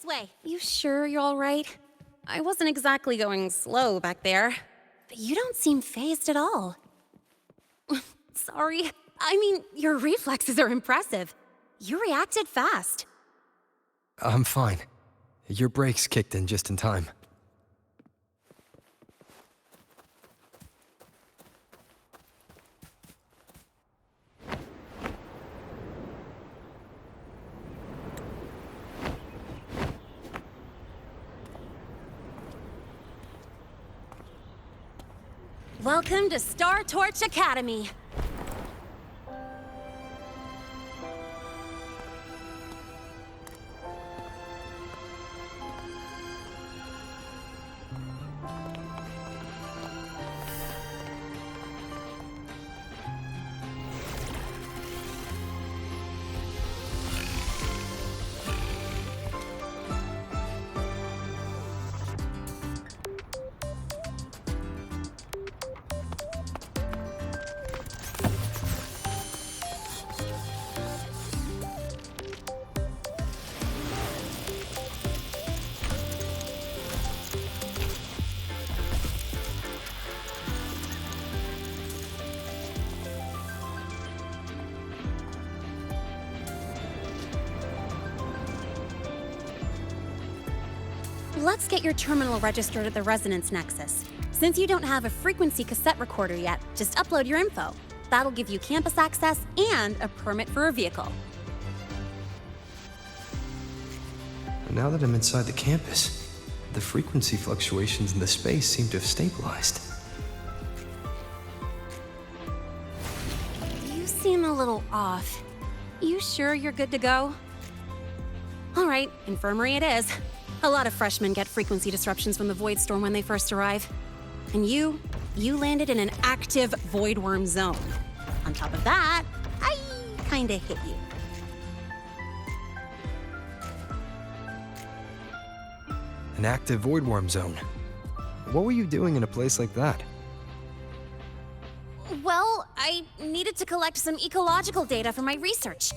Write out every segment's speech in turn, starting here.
way. You sure you're all right? I wasn't exactly going slow back there, but you don't seem fazed at all. Sorry. I mean, your reflexes are impressive. You reacted fast. I'm fine. Your brakes kicked in just in time. Welcome to Star Torch Academy. Let's get your terminal registered at the Resonance Nexus. Since you don't have a frequency cassette recorder yet, just upload your info. That'll give you campus access and a permit for a vehicle. Now that I'm inside the campus, the frequency fluctuations in the space seem to have stabilized. You seem a little off. You sure you're good to go? All right, infirmary it is. A lot of freshmen get frequency disruptions from the Void Storm when they first arrive. And you landed in an active Void Worm zone. On top of that, I kinda hit you. An active Void Worm zone. What were you doing in a place like that? Well, I needed to collect some ecological data for my research.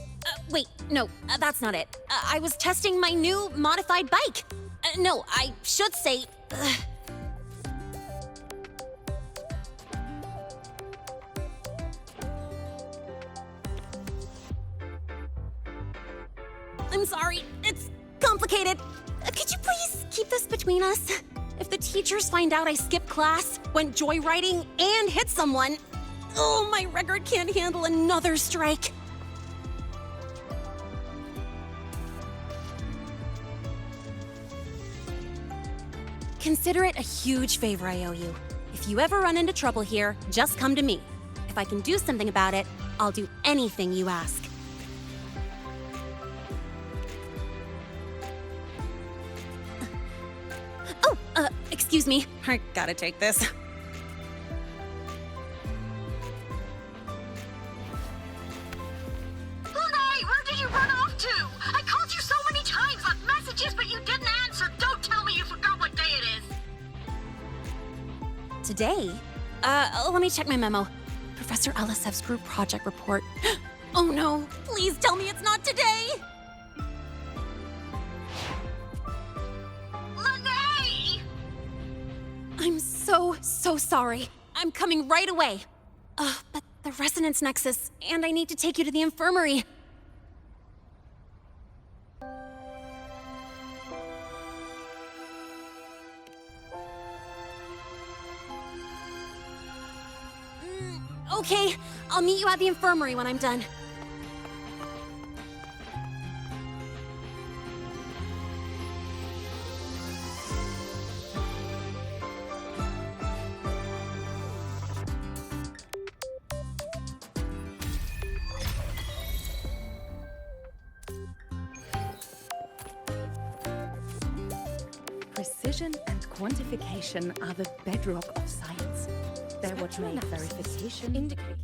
Wait, no, that's not it. I was testing my new modified bike. No, I should say... I'm sorry, it's complicated. Could you please keep this between us? If the teachers find out I skipped class, went joyriding, and hit someone, oh, my record can't handle another strike. Consider it a huge favor I owe you. If you ever run into trouble here, just come to me. If I can do something about it, I'll do anything you ask. Excuse me. I gotta take this. Hey, where did you run off to? I called you so many times, left messages, but you didn't answer. Don't tell me you forgot what day it is. Today? Let me check my memo. Professor Elisev's group project report. Oh no, please tell me it's not today! Lene! I'm so sorry. I'm coming right away. But the Resonance Nexus, and I need to take you to the infirmary. Okay, I'll meet you at the infirmary when I'm done. Precision and quantification are the bedrock of science. They're what make verification indicate.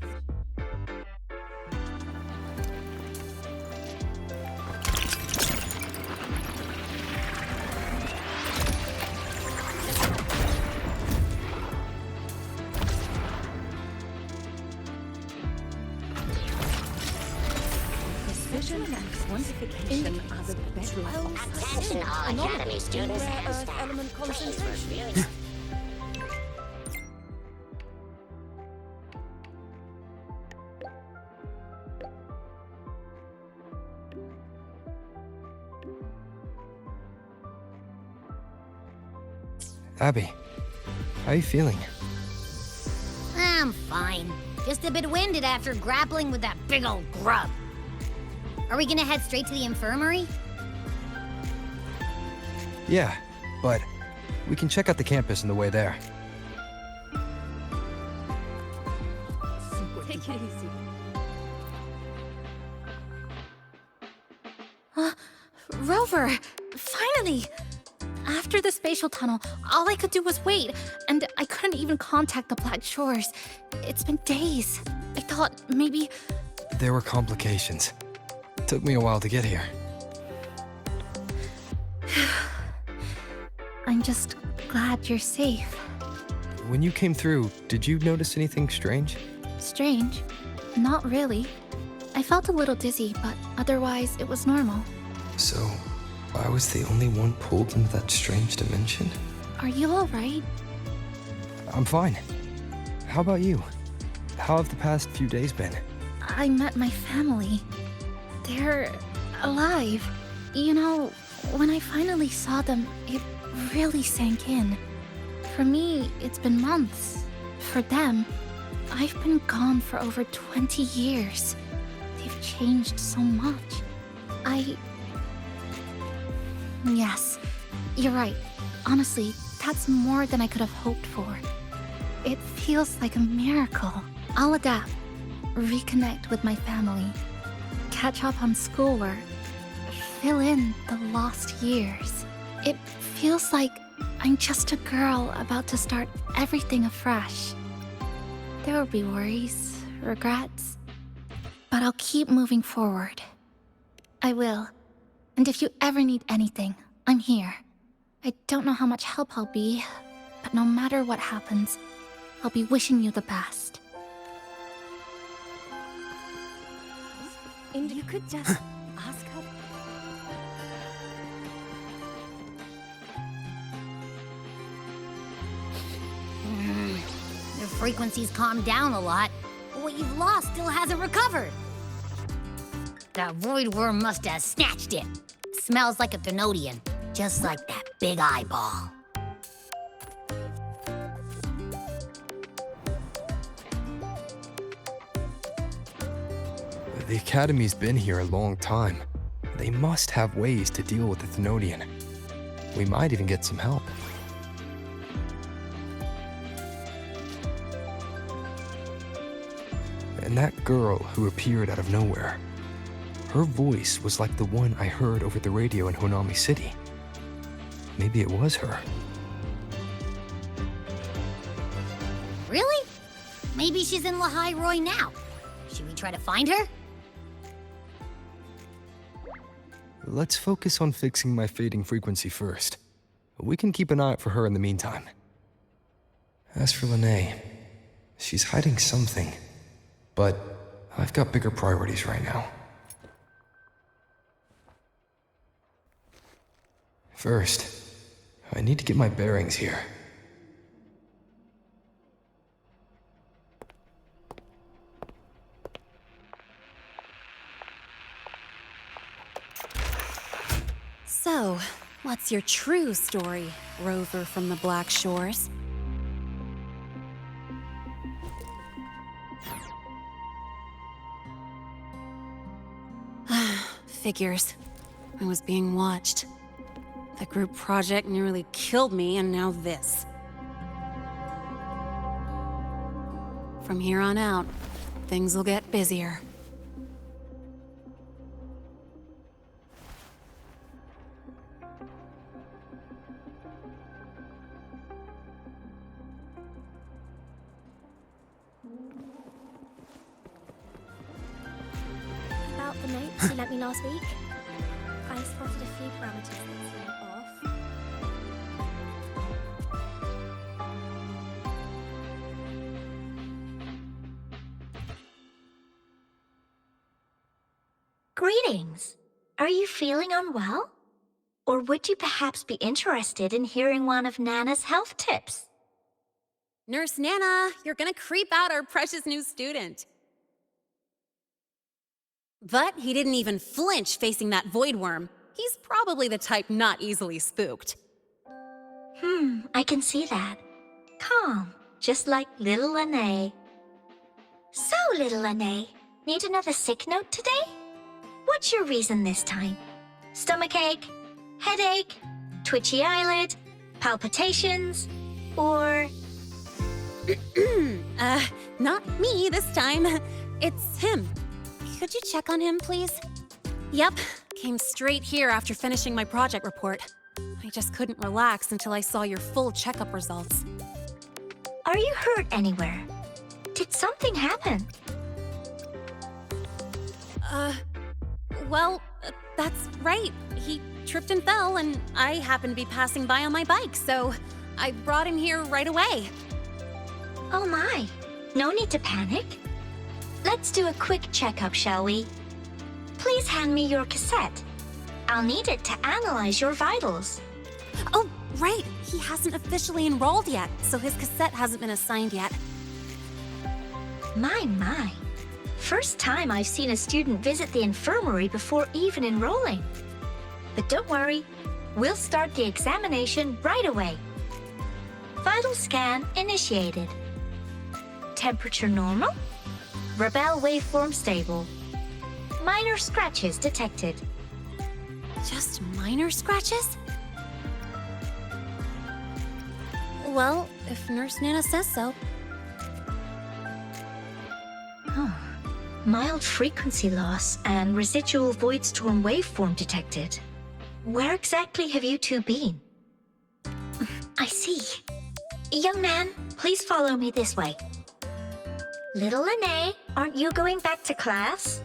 Precision and quantification are the bedrock of science. Attention all Academy students Rare and earth staff. element Please concentration. review. Abby, how are you feeling? I'm fine. Just a bit winded after grappling with that big old grub. Are we gonna head straight to the infirmary? Yeah, but we can check out the campus on the way there. Take it easy. Rover! Finally! After the spatial tunnel, all I could do was wait, and I couldn't even contact the Black Shores. It's been days. I thought maybe. There were complications. Took me a while to get here. I'm just glad you're safe. When you came through, did you notice anything strange? Strange? Not really. I felt a little dizzy, but otherwise it was normal. So, I was the only one pulled into that strange dimension? Are you alright? I'm fine. How about you? How have the past few days been? I met my family. They're alive. You know, when I finally saw them, it really sank in. For me, it's been months. For them, I've been gone for over 20 years. They've changed so much. Yes, you're right. Honestly, that's more than I could have hoped for. It feels like a miracle. I'll adapt, reconnect with my family, catch up on schoolwork, fill in the lost years. It feels like I'm just a girl about to start everything afresh. There will be worries, regrets, but I'll keep moving forward. I will. And if you ever need anything, I'm here. I don't know how much help I'll be, but no matter what happens, I'll be wishing you the best. And you could just ask her. The frequency's calmed down a lot, but what you've lost still hasn't recovered. That void worm must have snatched it. Smells like a Thenodian, just like that big eyeball. The Academy's been here a long time. They must have ways to deal with the Thenodian. We might even get some help. And that girl who appeared out of nowhere, her voice was like the one I heard over the radio in Honami City. Maybe it was her. Really? Maybe she's in Lahai Roy now. Should we try to find her? Let's focus on fixing my fading frequency first. We can keep an eye out for her in the meantime. As for Lene, she's hiding something. But I've got bigger priorities right now. First, I need to get my bearings here. So, what's your true story, Rover from the Black Shores? Figures. I was being watched. The group project nearly killed me, and now this. From here on out, things will get busier. About the notes you lent me last week, I spotted a few parameters that seem off. Greetings. Are you feeling unwell? Or would you perhaps be interested in hearing one of Nana's health tips? Nurse Nana, you're gonna creep out our precious new student. But he didn't even flinch facing that void worm. He's probably the type not easily spooked. I can see that. Calm, just like little Lene. So, little Lene, need another sick note today? What's your reason this time? Stomachache? Headache? Twitchy eyelid? Palpitations? Or... Not me this time. It's him. Could you check on him, please? Yep, came straight here after finishing my project report. I just couldn't relax until I saw your full checkup results. Are you hurt anywhere? Did something happen? Well, that's right. He tripped and fell, and I happened to be passing by on my bike, so I brought him here right away. Oh my, no need to panic. Let's do a quick checkup, shall we? Please hand me your cassette. I'll need it to analyze your vitals. Oh, right. He hasn't officially enrolled yet, so his cassette hasn't been assigned yet. My. First time I've seen a student visit the infirmary before even enrolling. But don't worry, we'll start the examination right away. Vital scan initiated. Temperature normal. Rebel waveform stable. Minor scratches detected. Just minor scratches? Well, if Nurse Nana says so. Mild frequency loss and residual void storm waveform detected. Where exactly have you two been? I see. Young man, please follow me this way. Little Lene, aren't you going back to class?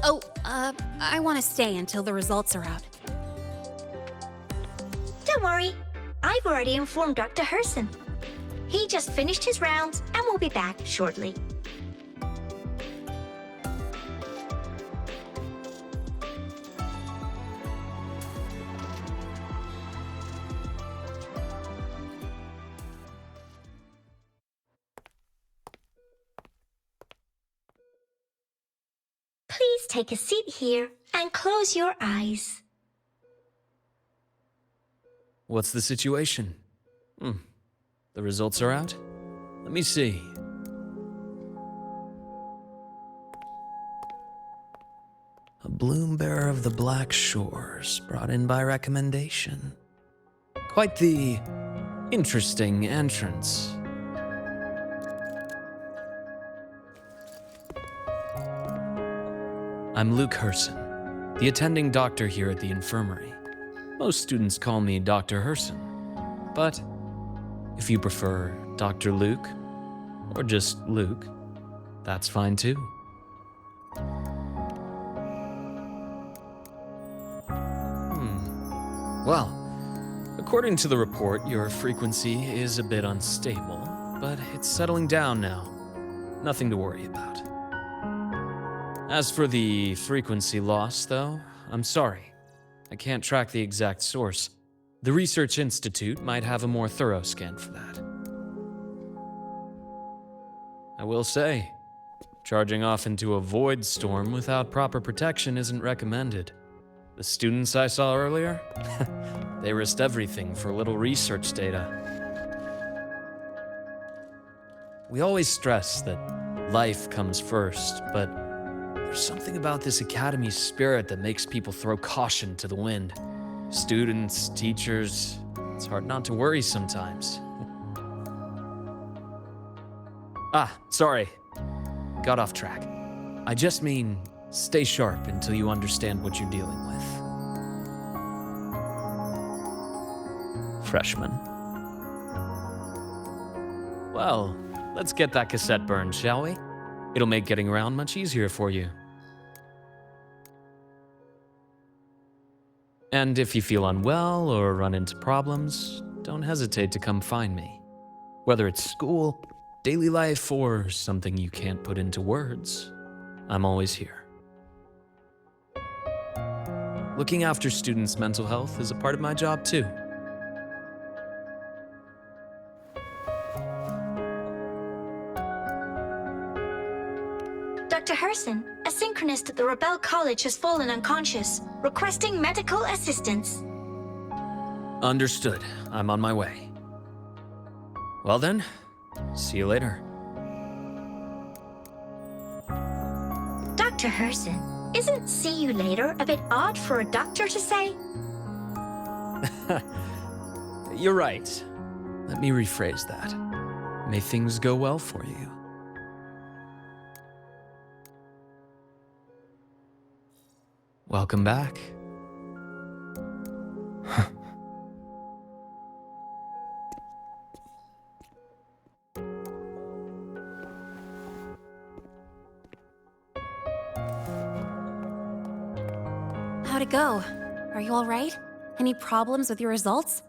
Oh, I want to stay until the results are out. Don't worry, I've already informed Dr. Herson. He just finished his rounds and will be back shortly. Please take a seat here and close your eyes. What's the situation? The results are out? Let me see. A bloom bearer of the Black Shores, brought in by recommendation. Quite the interesting entrance. I'm Luke Herson, the attending doctor here at the infirmary. Most students call me Dr. Herson, but if you prefer Dr. Luke, or just Luke, that's fine too. Well, according to the report, your frequency is a bit unstable, but it's settling down now. Nothing to worry about. As for the frequency loss, though, I'm sorry. I can't track the exact source. The Research Institute might have a more thorough scan for that. I will say, charging off into a void storm without proper protection isn't recommended. The students I saw earlier, they risked everything for a little research data. We always stress that life comes first, but there's something about this academy spirit that makes people throw caution to the wind. Students, teachers, it's hard not to worry sometimes. Sorry. Got off track. I just mean, stay sharp until you understand what you're dealing with. Freshman. Well, let's get that cassette burned, shall we? It'll make getting around much easier for you. And if you feel unwell or run into problems, don't hesitate to come find me. Whether it's school, daily life, or something you can't put into words, I'm always here. Looking after students' mental health is a part of my job too. Dr. Herson, a synchronist at the Rebel College has fallen unconscious, requesting medical assistance. Understood. I'm on my way. Well then, see you later. Dr. Herson, isn't see you later a bit odd for a doctor to say? You're right. Let me rephrase that. May things go well for you. Welcome back. How'd it go? Are you all right? Any problems with your results?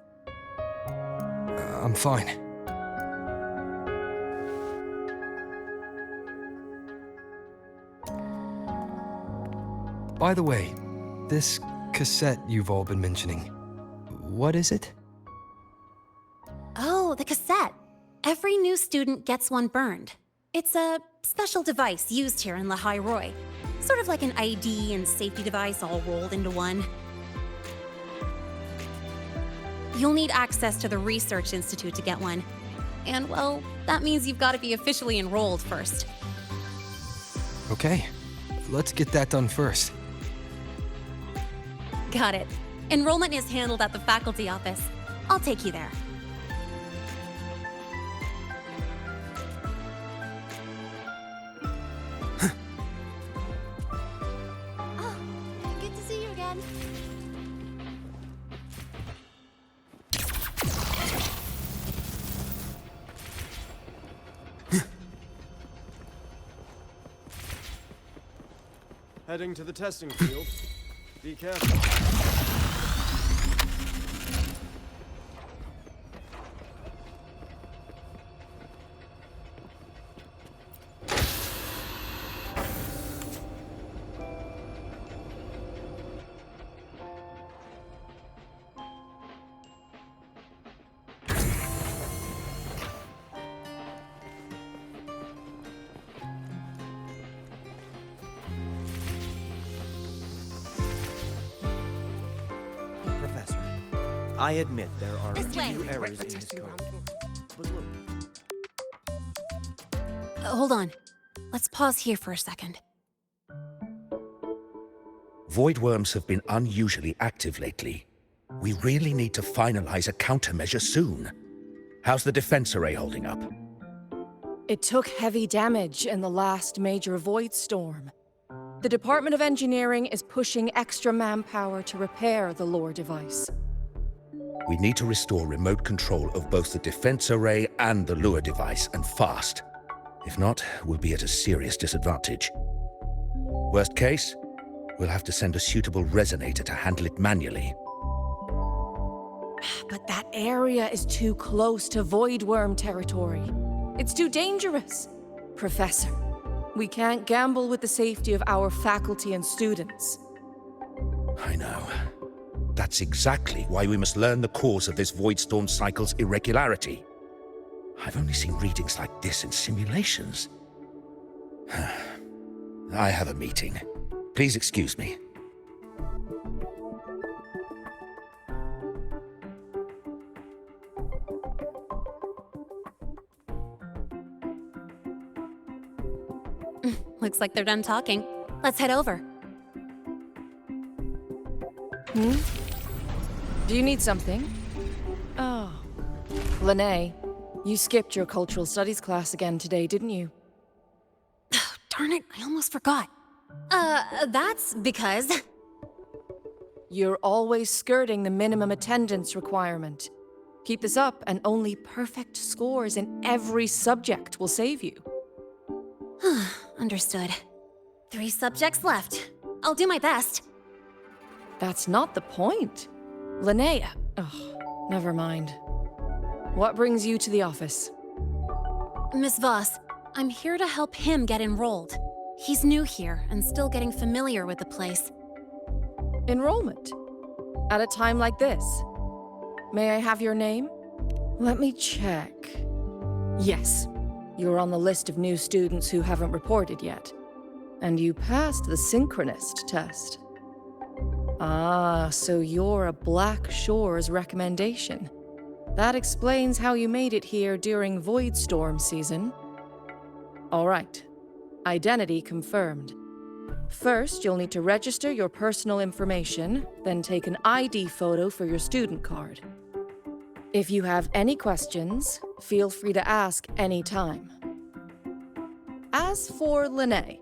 I'm fine. By the way, this cassette you've all been mentioning, what is it? Oh, the cassette. Every new student gets one burned. It's a special device used here in Lehigh Roy. Sort of like an ID and safety device all rolled into one. You'll need access to the Research Institute to get one. And, well, that means you've got to be officially enrolled first. Okay, let's get that done first. Got it. Enrollment is handled at the faculty office. I'll take you there. Oh, good to see you again. Heading to the testing field. Be careful. Professor, I admit there are a This way. few errors in his code. But look, Hold on. Let's pause here for a second. Void worms have been unusually active lately. We really need to finalize a countermeasure soon. How's the defense array holding up? It took heavy damage in the last major void storm. The Department of Engineering is pushing extra manpower to repair the lore device. We need to restore remote control of both the defense array and the lure device, and fast. If not, we'll be at a serious disadvantage. Worst case, we'll have to send a suitable resonator to handle it manually. But that area is too close to void worm territory. It's too dangerous. Professor, we can't gamble with the safety of our faculty and students. I know. That's exactly why we must learn the cause of this void storm cycle's irregularity. I've only seen readings like this in simulations. I have a meeting. Please excuse me. Looks like they're done talking. Let's head over. Do you need something? Oh. Lene, you skipped your cultural studies class again today, didn't you? Darn it, I almost forgot. That's because... You're always skirting the minimum attendance requirement. Keep this up, and only perfect scores in every subject will save you. Understood. 3 subjects left. I'll do my best. That's not the point. Linnea. Oh, never mind. What brings you to the office? Miss Voss, I'm here to help him get enrolled. He's new here and still getting familiar with the place. Enrollment? At a time like this? May I have your name? Let me check. Yes, you're on the list of new students who haven't reported yet. And you passed the synchronist test. Ah, so you're a Black Shores recommendation. That explains how you made it here during Voidstorm season. All right. Identity confirmed. First, you'll need to register your personal information, then take an ID photo for your student card. If you have any questions, feel free to ask any time. As for Lene,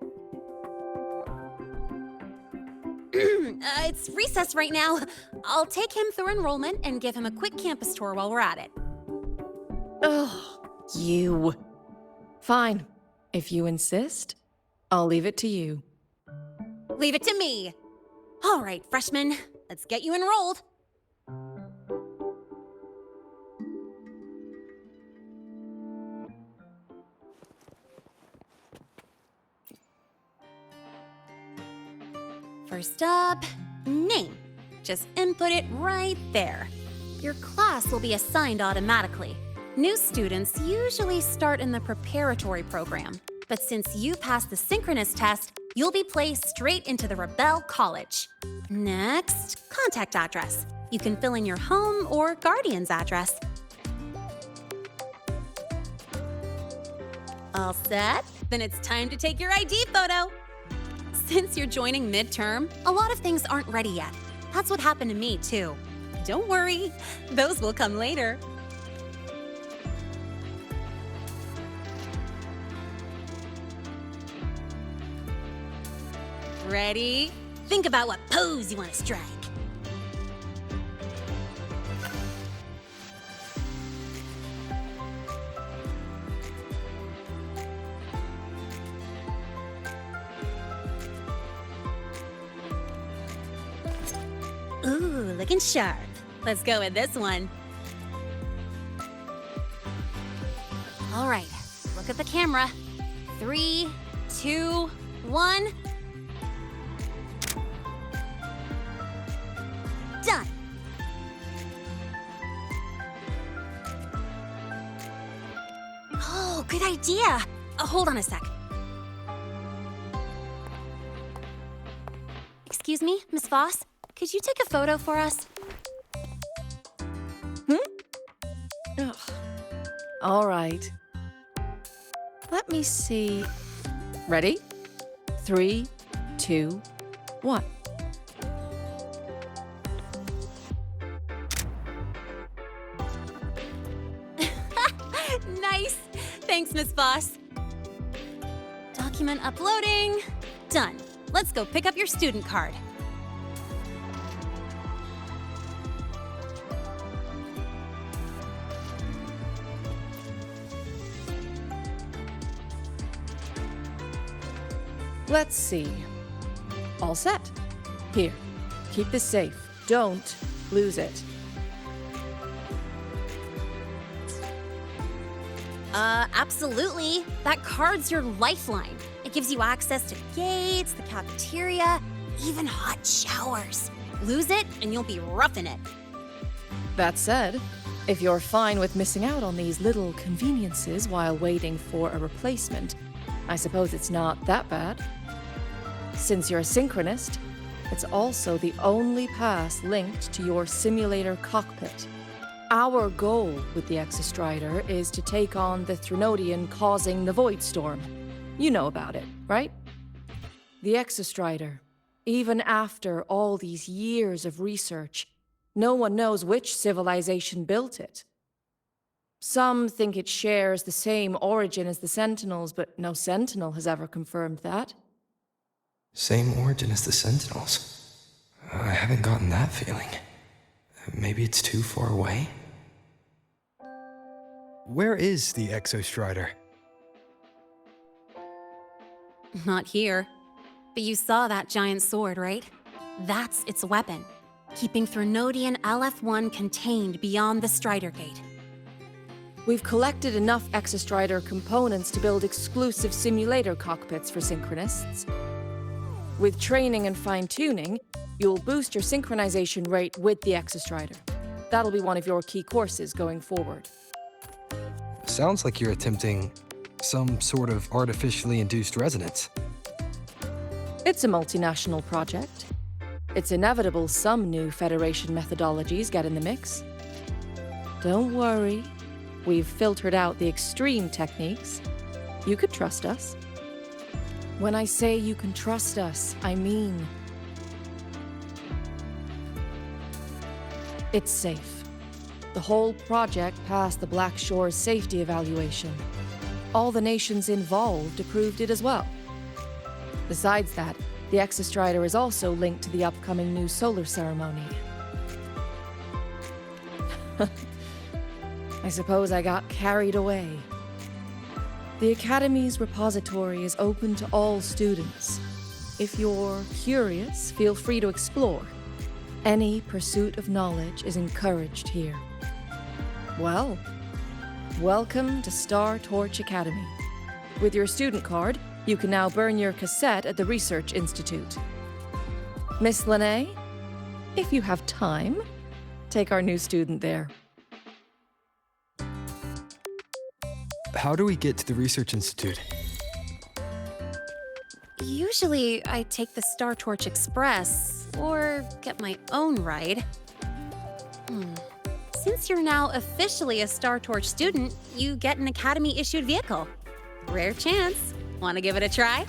It's recess right now. I'll take him through enrollment and give him a quick campus tour while we're at it. ugh, you. Fine. If you insist, I'll leave it to you. Leave it to me. All right, freshman, let's get you enrolled. First up, name. Just input it right there. Your class will be assigned automatically. New students usually start in the preparatory program, but since you passed the synchronous test, you'll be placed straight into the Rebel College. Next, contact address. You can fill in your home or guardian's address. All set? Then it's time to take your ID photo. Since you're joining midterm, a lot of things aren't ready yet. That's what happened to me, too. Don't worry, those will come later. Ready? Think about what pose you want to strike. Ooh, looking sharp. Let's go with this one. All right, look at the camera. 3, 2, 1. Done. Oh, good idea. Hold on a sec. Excuse me, Miss Voss? Could you take a photo for us? Ugh. All right. Let me see. Ready? 3, 2, 1. Nice. Thanks, Miss Voss. Document uploading. Done. Let's go pick up your student card. Let's see. All set. Here, keep this safe. Don't lose it. Absolutely. That card's your lifeline. It gives you access to gates, the cafeteria, even hot showers. Lose it, and you'll be roughing it. That said, if you're fine with missing out on these little conveniences while waiting for a replacement, I suppose it's not that bad. Since you're a synchronist, it's also the only pass linked to your simulator cockpit. Our goal with the Exostrider is to take on the Threnodian causing the Voidstorm. You know about it, right? The Exostrider. Even after all these years of research, no one knows which civilization built it. Some think it shares the same origin as the Sentinels, but no Sentinel has ever confirmed that. Same origin as the Sentinels. I haven't gotten that feeling. Maybe it's too far away? Where is the Exostrider? Not here. But you saw that giant sword, right? That's its weapon, keeping Threnodian LF1 contained beyond the Strider Gate. We've collected enough Exostrider components to build exclusive simulator cockpits for synchronists. With training and fine-tuning, you'll boost your synchronization rate with the Exostrider. That'll be one of your key courses going forward. Sounds like you're attempting some sort of artificially induced resonance. It's a multinational project. It's inevitable some new Federation methodologies get in the mix. Don't worry. We've filtered out the extreme techniques. You could trust us. When I say you can trust us, I mean it's safe. The whole project passed the Black Shore's safety evaluation. All the nations involved approved it as well. Besides that, the Exostrider is also linked to the upcoming new solar ceremony. I suppose I got carried away. The Academy's repository is open to all students. If you're curious, feel free to explore. Any pursuit of knowledge is encouraged here. Well, welcome to Star Torch Academy. With your student card, you can now burn your cassette at the Research Institute. Miss Lene, if you have time, take our new student there. How do we get to the Research Institute? Usually, I take the Star Torch Express or get my own ride. Since you're now officially a Star Torch student, you get an Academy-issued vehicle. Rare chance. Want to give it a try?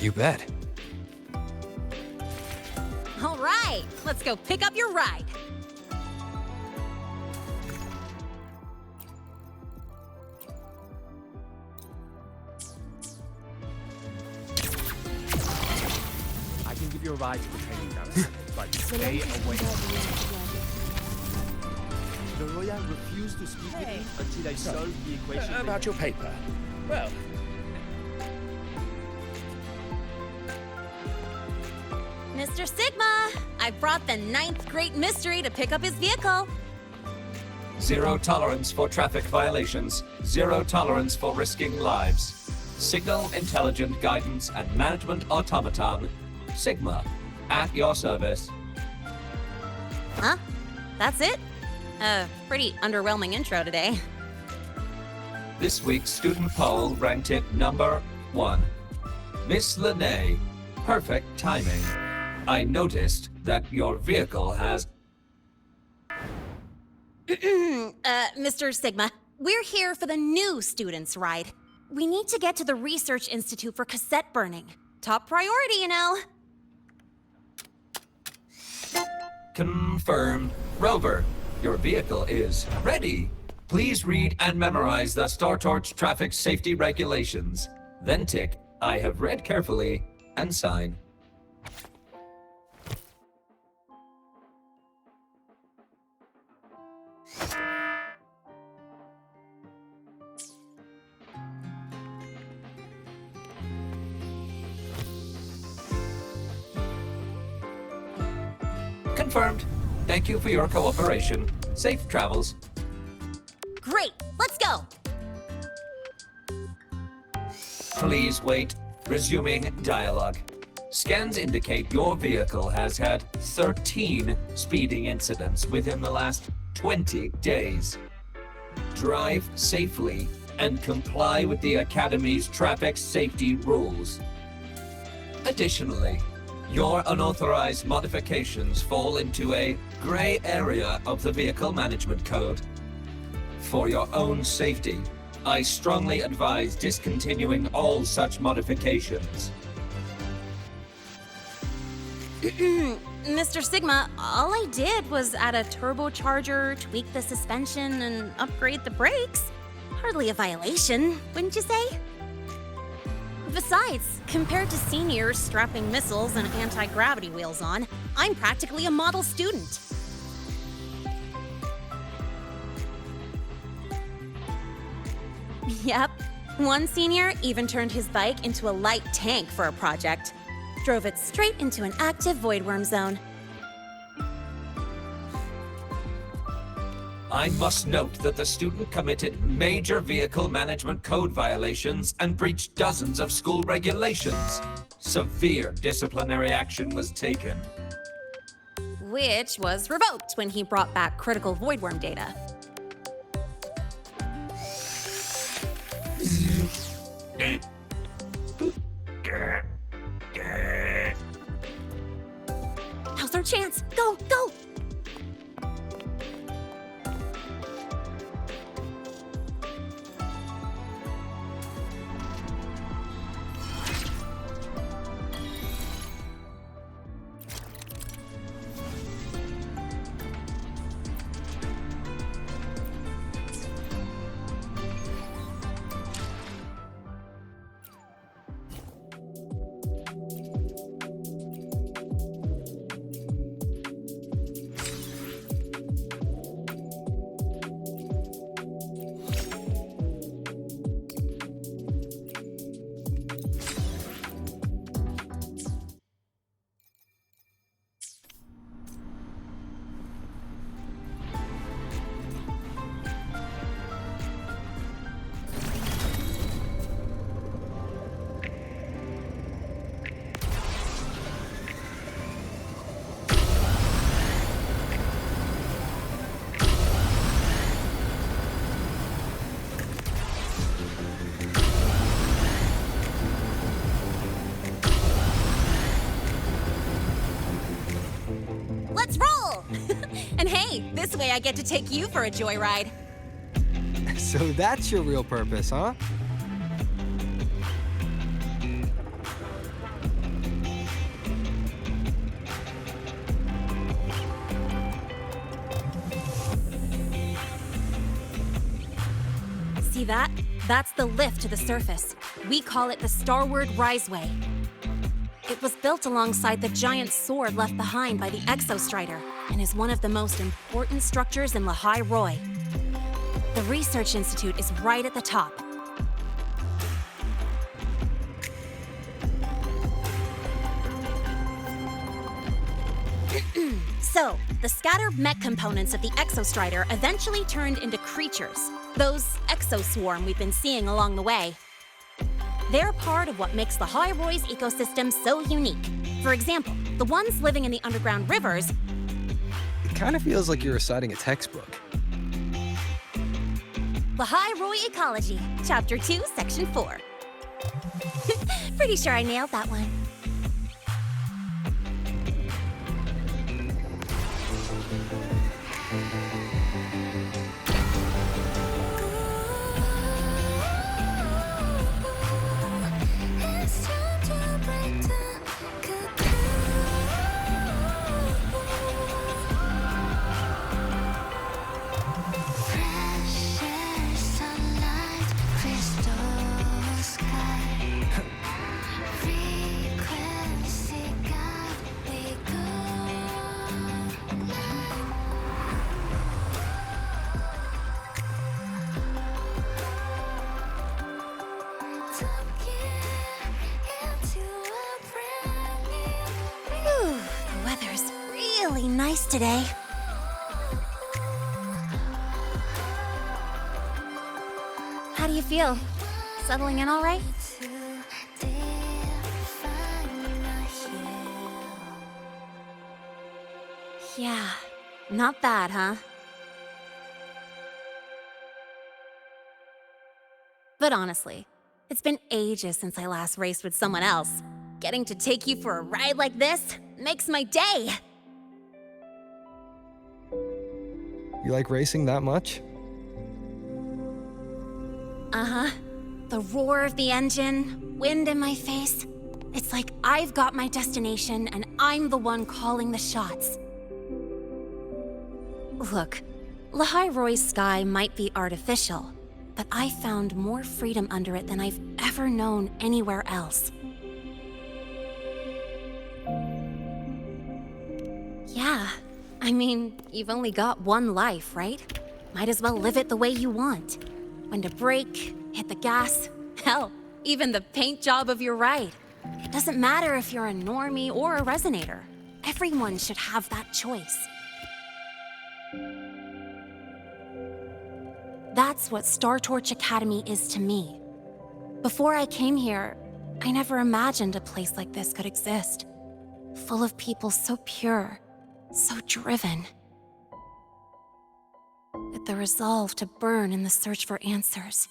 You bet. All right, let's go pick up your ride. I can give you a ride to the training ground, but stay away. The lawyer refused to speak with me until I solved the equation. About your paper. Well, Mr. Sigma, I brought the 9th Great Mystery to pick up his vehicle. Zero tolerance for traffic violations. Zero tolerance for risking lives. Signal Intelligent Guidance and Management Automaton. Sigma. At your service. Huh? That's it? Pretty underwhelming intro today. This week's student poll ranked it number 1. Miss Lene, perfect timing. I noticed that your vehicle has... Mr. Sigma, we're here for the new students' ride. We need to get to the Research Institute for cassette burning. Top priority, you know. Confirmed. Rover, your vehicle is ready. Please read and memorize the Star Torch traffic safety regulations. Then tick, I have read carefully, and sign. Confirmed. Thank you for your cooperation. Safe travels. Great, let's go. Please wait. Resuming dialogue. Scans indicate your vehicle has had 13 speeding incidents within the last 20 days. Drive safely and comply with the Academy's traffic safety rules. Additionally, your unauthorized modifications fall into a gray area of the Vehicle Management Code. For your own safety, I strongly advise discontinuing all such modifications. Mr. Sigma, all I did was add a turbocharger, tweak the suspension, and upgrade the brakes. Hardly a violation, wouldn't you say? Besides, compared to seniors strapping missiles and anti-gravity wheels on, I'm practically a model student. Yep. One senior even turned his bike into a light tank for a project. Drove it straight into an active void worm zone. I must note that the student committed major vehicle management code violations and breached dozens of school regulations. Severe disciplinary action was taken. Which was revoked when he brought back critical voidworm data. Now's our chance. Go, go! Let's roll! And hey, this way I get to take you for a joyride. So that's your real purpose, huh? See that? That's the lift to the surface. We call it the Starward Riseway. It was built alongside the giant sword left behind by the Exostrider and is one of the most important structures in Lehigh Roy. The Research Institute is right at the top. So, the scattered mech components of the Exostrider eventually turned into creatures, those exoswarm we've been seeing along the way. They're part of what makes the Lehigh Roy's ecosystem so unique. For example, the ones living in the underground rivers. It kind of feels like you're reciting a textbook. Lehigh Roy Ecology, Chapter 2, Section 4. Pretty sure I nailed that one. Nice today. How do you feel? Settling in all right? Yeah, not bad, huh? But honestly, it's been ages since I last raced with someone else. Getting to take you for a ride like this makes my day! You like racing that much? Uh-huh. The roar of the engine, wind in my face. It's like I've got my destination and I'm the one calling the shots. Look, Lehigh Roy's sky might be artificial, but I found more freedom under it than I've ever known anywhere else. Yeah. I mean, you've only got one life, right? Might as well live it the way you want. When to brake, hit the gas, hell, even the paint job of your ride. It doesn't matter if you're a normie or a resonator. Everyone should have that choice. That's what Star Torch Academy is to me. Before I came here, I never imagined a place like this could exist. Full of people so pure, so driven. With the resolve to burn in the search for answers.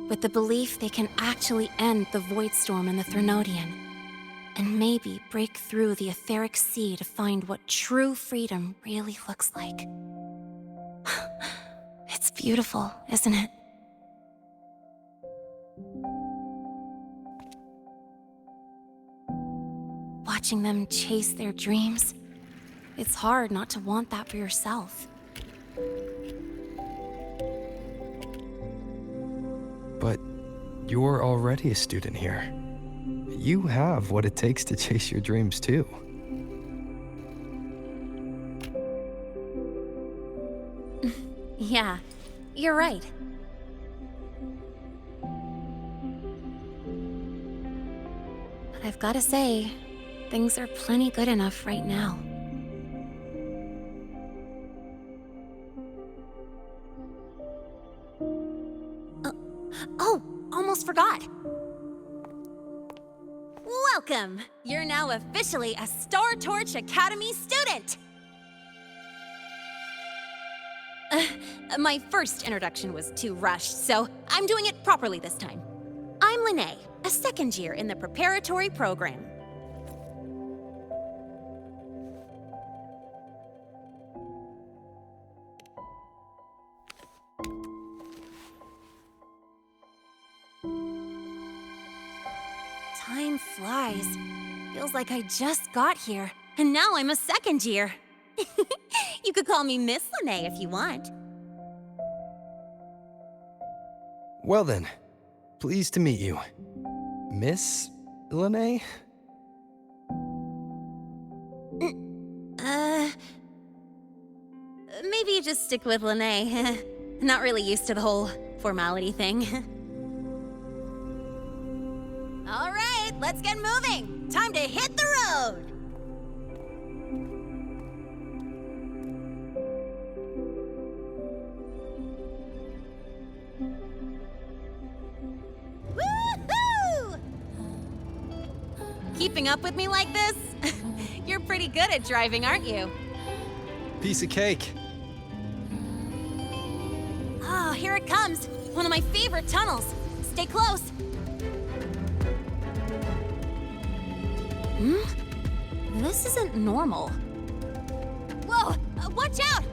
With the belief they can actually end the Void Storm and the Threnodian. And maybe break through the etheric sea to find what true freedom really looks like. It's beautiful, isn't it? Watching them chase their dreams, it's hard not to want that for yourself. But you're already a student here. You have what it takes to chase your dreams, too. Yeah, you're right. But I've gotta say, things are plenty good enough right now. Oh, almost forgot. Welcome! You're now officially a Star Torch Academy student! My first introduction was too rushed, so I'm doing it properly this time. I'm Lene, a second year in the preparatory program. Time flies. Feels like I just got here, and now I'm a second year. You could call me Miss Lene if you want. Well then, pleased to meet you. Miss Lene? Maybe just stick with Lene. Not really used to the whole formality thing. All right, let's get moving. Time to hit the road. Woohoo! Keeping up with me like this? You're pretty good at driving, aren't you? Piece of cake. Oh, here it comes. One of my favorite tunnels. Stay close. This isn't normal. Whoa! Watch out!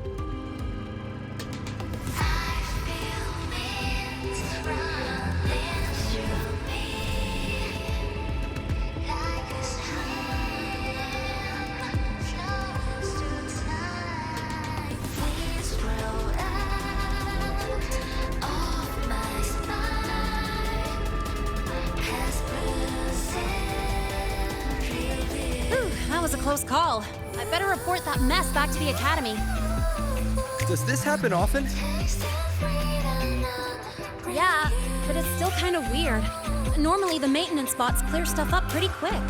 That was a close call. I better report that mess back to the academy. Does this happen often? Yeah, but it's still kind of weird. Normally the maintenance bots clear stuff up pretty quick.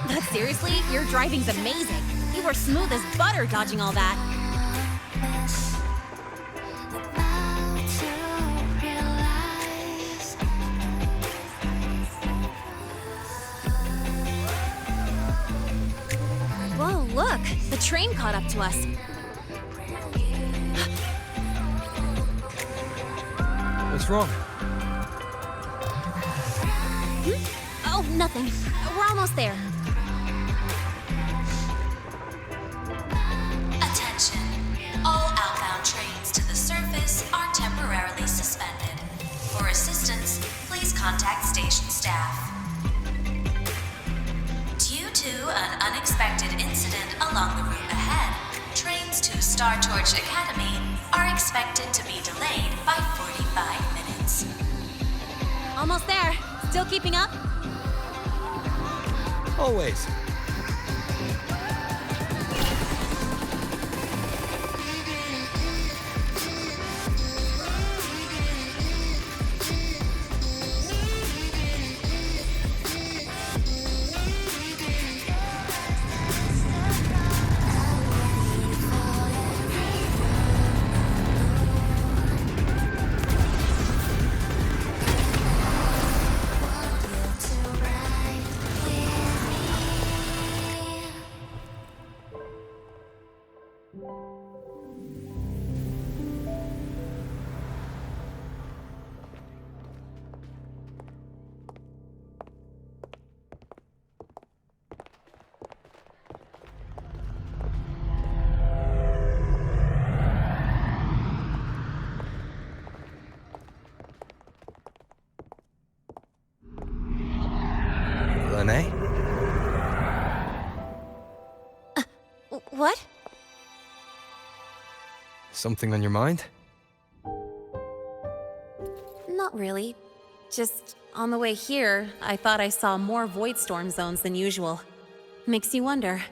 But seriously, your driving's amazing. You were smooth as butter dodging all that. Whoa, look! The train caught up to us. What's wrong? Oh, nothing. We're almost there. Attention. All outbound trains to the surface are temporarily suspended. For assistance, please contact station staff. Due to an unexpected incident along the route ahead, trains to Star Torch Academy are expected to be delayed by 45 minutes. Almost there. Still keeping up? Always. Lene? What? Something on your mind? Not really. Just on the way here, I thought I saw more void storm zones than usual. Makes you wonder.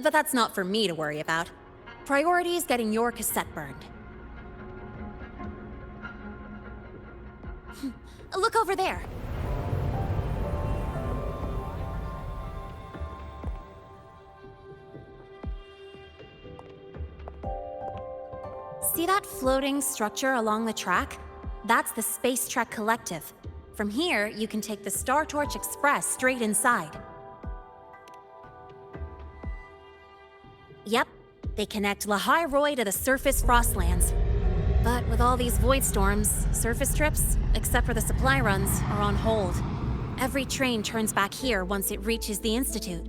But that's not for me to worry about. Priority is getting your cassette burned. Look over there. See that floating structure along the track? That's the Space Trek Collective. From here, you can take the Star Torch Express straight inside. Yep, they connect Lahairoi to the surface Frostlands. But with all these void storms, surface trips, except for the supply runs, are on hold. Every train turns back here once it reaches the Institute.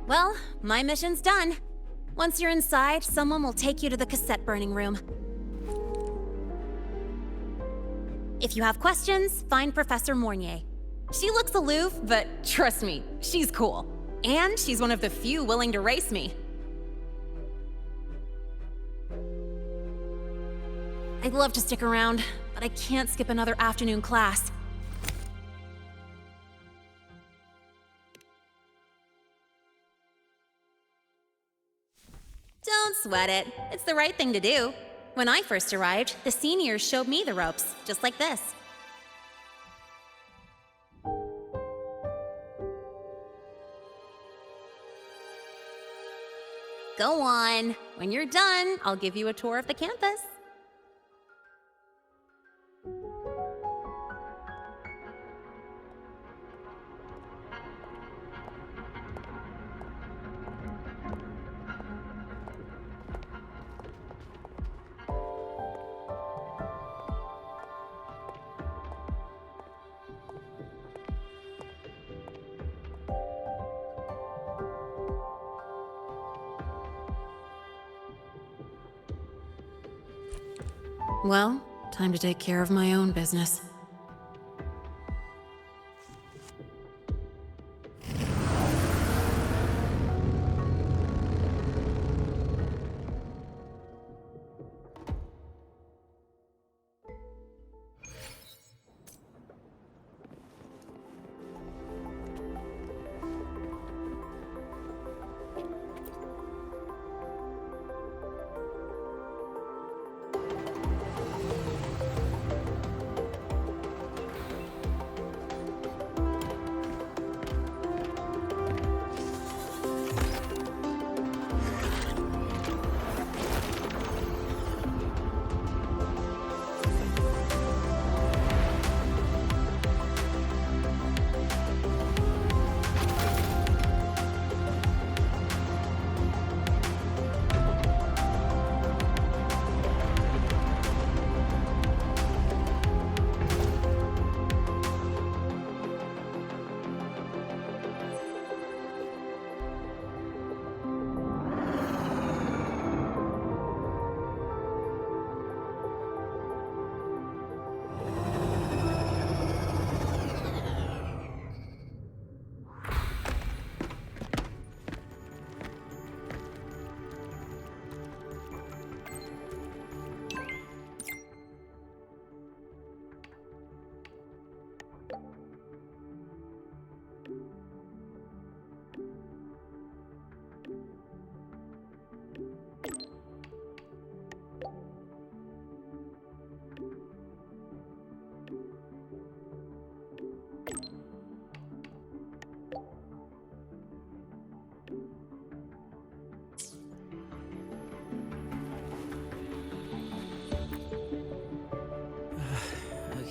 Well, my mission's done. Once you're inside, someone will take you to the cassette burning room. If you have questions, find Professor Mornier. She looks aloof, but trust me, she's cool. And she's one of the few willing to race me. I'd love to stick around, but I can't skip another afternoon class. Don't sweat it. It's the right thing to do. When I first arrived, the seniors showed me the ropes, just like this. Go on. When you're done, I'll give you a tour of the campus. Well, time to take care of my own business.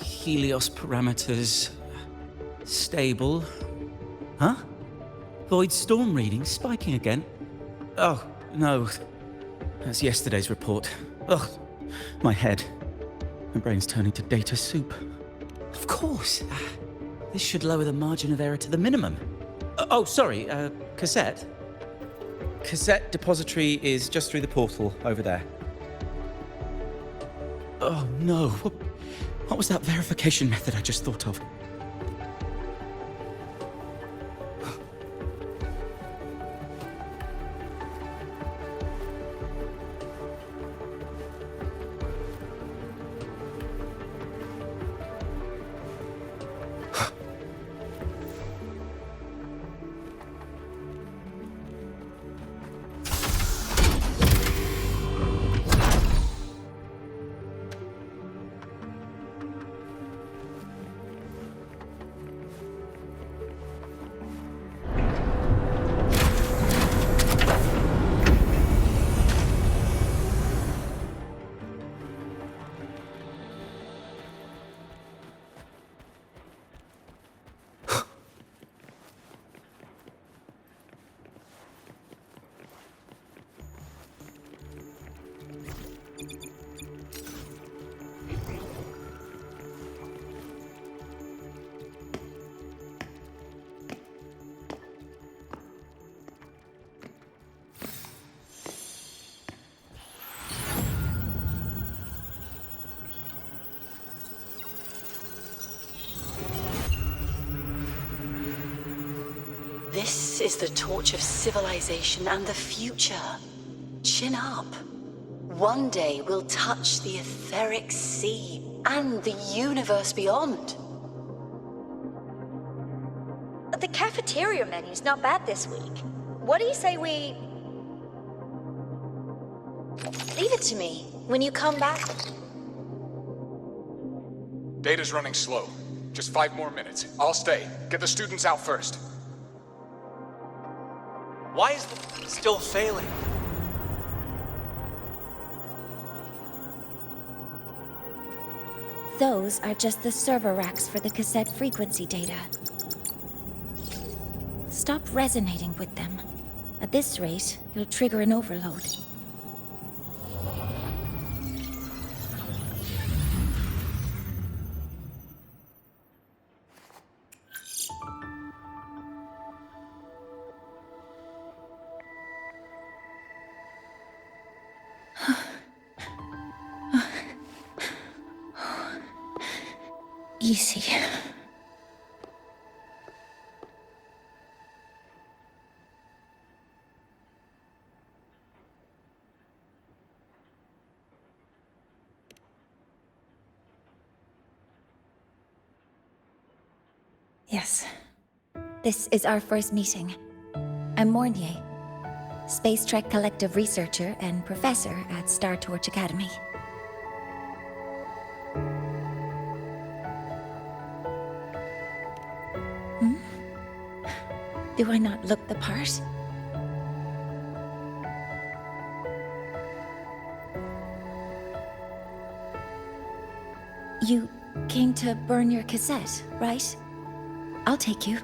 Helios parameters stable. Huh? Void storm readings spiking again? Oh, no. That's yesterday's report. Ugh, my head. My brain's turning to data soup. Of course. This should lower the margin of error to the minimum. Oh, sorry, cassette. Cassette depository is just through the portal over there. Oh no, what was that verification method I just thought of? This is the torch of civilization and the future. Chin up. One day we'll touch the etheric sea and the universe beyond. The cafeteria menu's not bad this week. What do you say we... Leave it to me. When you come back... Data's running slow. Just 5 more minutes. I'll stay. Get the students out first. Why is the still failing? Those are just the server racks for the cassette frequency data. Stop resonating with them. At this rate, you'll trigger an overload. Easy. Yes. This is our first meeting. I'm Mornier, Space Trek Collective researcher and professor at Star Torch Academy. Do I not look the part? You came to burn your cassette, right? I'll take you.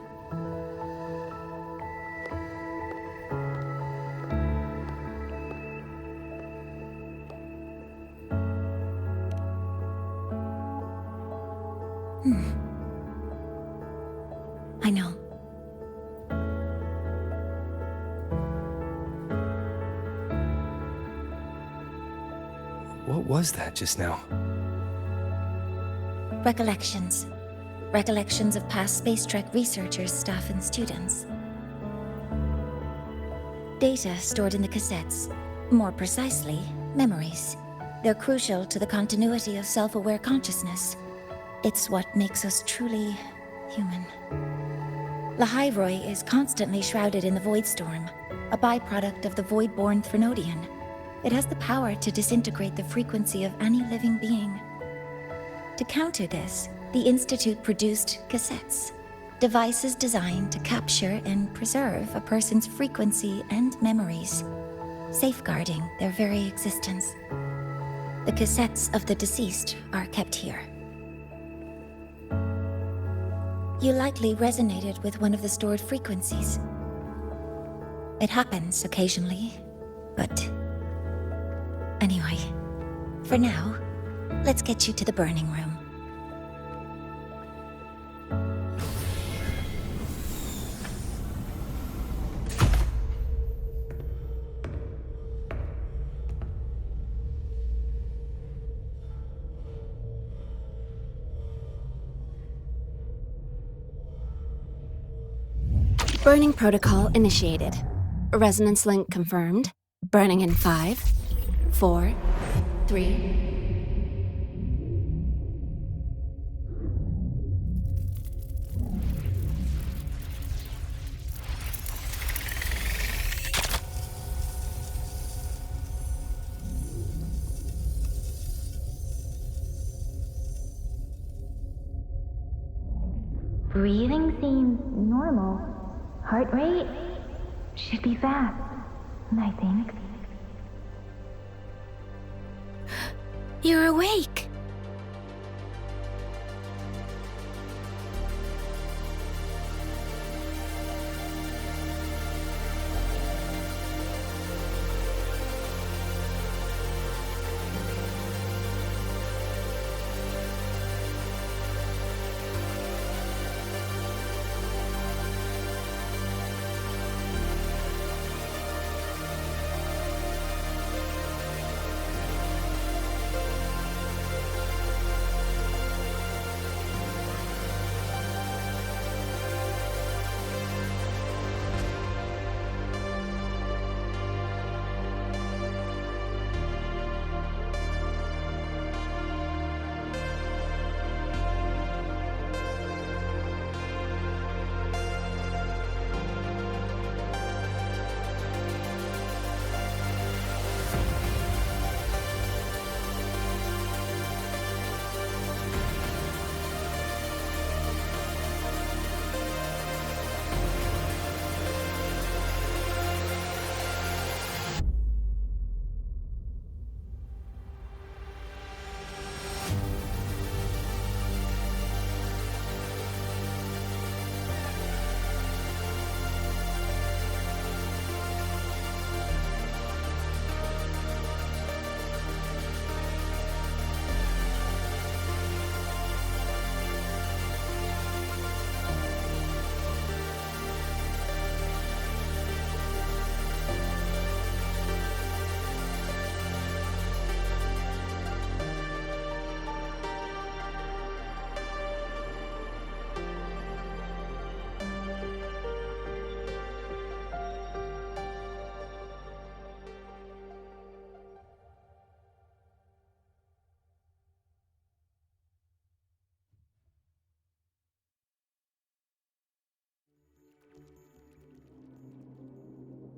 I know. What was that just now? Recollections. Recollections of past Space Trek researchers, staff, and students. Data stored in the cassettes. More precisely, memories. They're crucial to the continuity of self-aware consciousness. It's what makes us truly human. Lahairoi is constantly shrouded in the Void Storm, a byproduct of the Void-born Threnodian. It has the power to disintegrate the frequency of any living being. To counter this, the Institute produced cassettes, devices designed to capture and preserve a person's frequency and memories, safeguarding their very existence. The cassettes of the deceased are kept here. You likely resonated with one of the stored frequencies. It happens occasionally, but... Anyway, for now, let's get you to the burning room. Burning protocol initiated. Resonance link confirmed. Burning in 5, 4, 3. Breathing seems normal. Heart rate should be fast, I think. You're awake.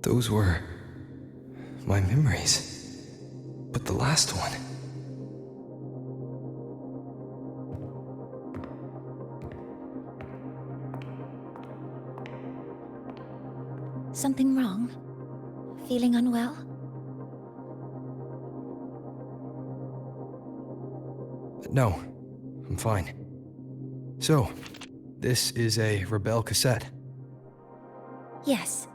Those were my memories. But the last one... Something wrong? Feeling unwell? No, I'm fine. So, this is a Rebel cassette. Yes.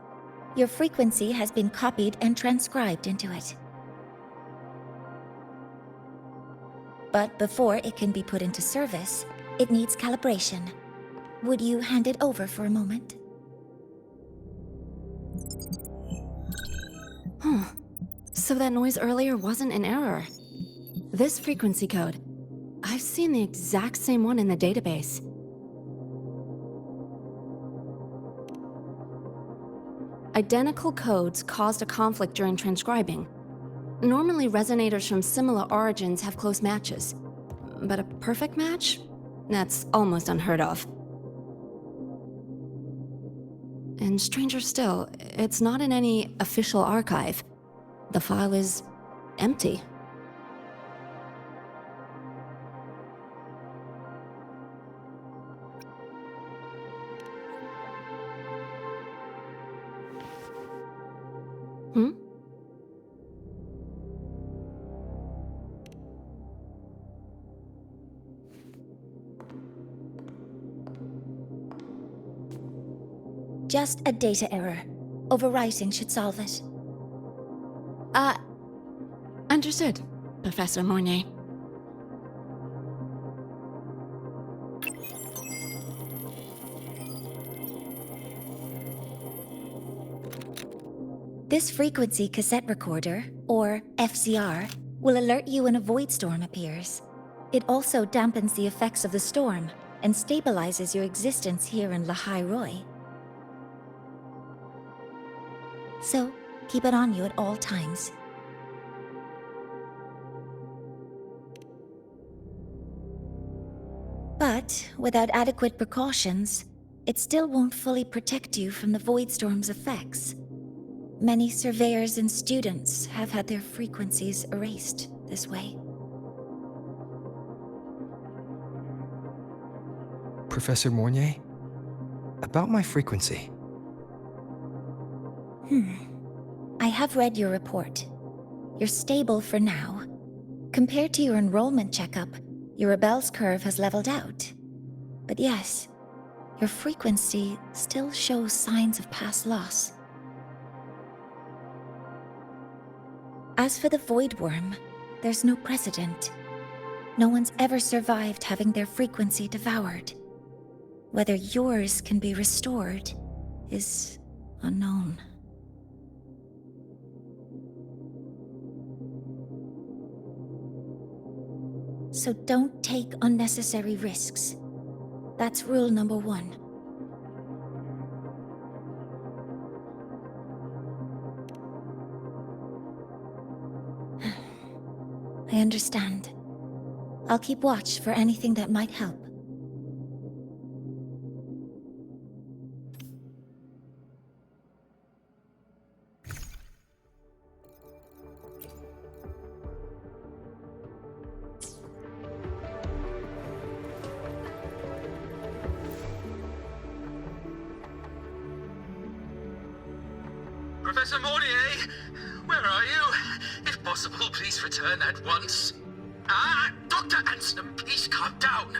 Your frequency has been copied and transcribed into it. But before it can be put into service, it needs calibration. Would you hand it over for a moment? Huh. So that noise earlier wasn't an error. This frequency code, I've seen the exact same one in the database. Identical codes caused a conflict during transcribing. Normally, resonators from similar origins have close matches. But a perfect match? That's almost unheard of. And stranger still, it's not in any official archive. The file is empty. Hmm? Just a data error. Overwriting should solve it. Understood, Professor Mornay. This frequency cassette recorder, or FCR, will alert you when a void storm appears. It also dampens the effects of the storm and stabilizes your existence here in Lahai Roi. So keep it on you at all times. But without adequate precautions, it still won't fully protect you from the Void Storm's effects. Many surveyors and students have had their frequencies erased this way. Professor Mornier? About my frequency. I have read your report. You're stable for now. Compared to your enrollment checkup, your rebel's curve has leveled out. But yes, your frequency still shows signs of past loss. As for the Void Worm, there's no precedent. No one's ever survived having their frequency devoured. Whether yours can be restored is unknown. So don't take unnecessary risks. That's rule number 1. I understand. I'll keep watch for anything that might help. Professor Mornier, where are you? If possible, please return at once. Dr. Anselm, please calm down.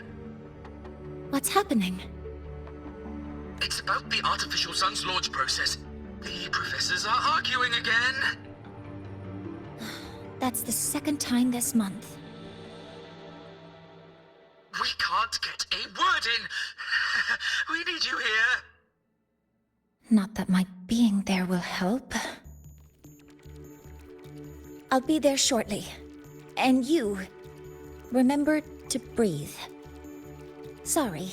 What's happening? It's about the artificial sun's launch process. The professors are arguing again. That's the second time this month. We can't get a word in. We need you here. Not that my being there will help. I'll be there shortly. And you, remember to breathe. Sorry,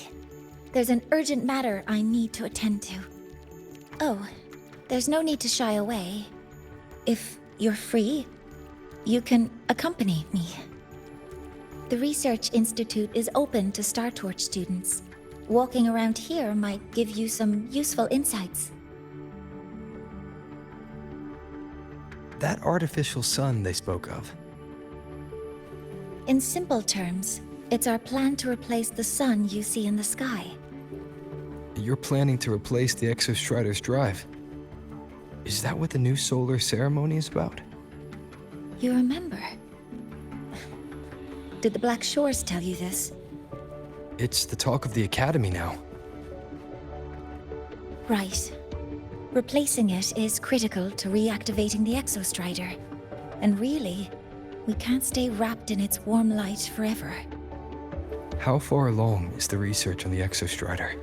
there's an urgent matter I need to attend to. Oh, there's no need to shy away. If you're free, you can accompany me. The Research Institute is open to Star Torch students. Walking around here might give you some useful insights. That artificial sun they spoke of. In simple terms, it's our plan to replace the sun you see in the sky. You're planning to replace the Exostrider's drive. Is that what the new solar ceremony is about? You remember? Did the Black Shores tell you this? It's the talk of the Academy now. Right. Replacing it is critical to reactivating the Exostrider. And really, we can't stay wrapped in its warm light forever. How far along is the research on the Exostrider?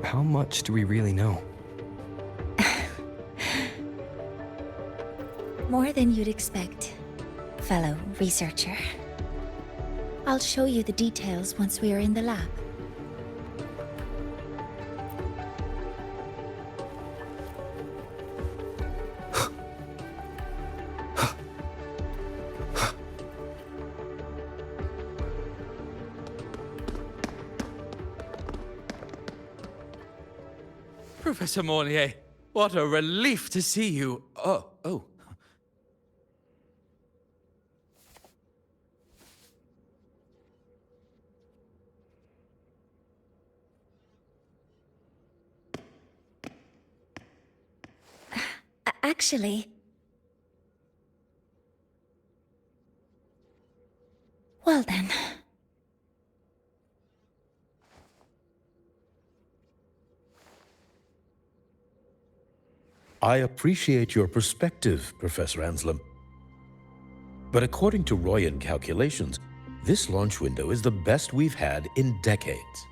How much do we really know? More than you'd expect, fellow researcher. I'll show you the details once we are in the lab. Professor Mornier, what a relief to see you. Oh. Actually... Well then... I appreciate your perspective, Professor Anselm. But according to Royan calculations, this launch window is the best we've had in decades.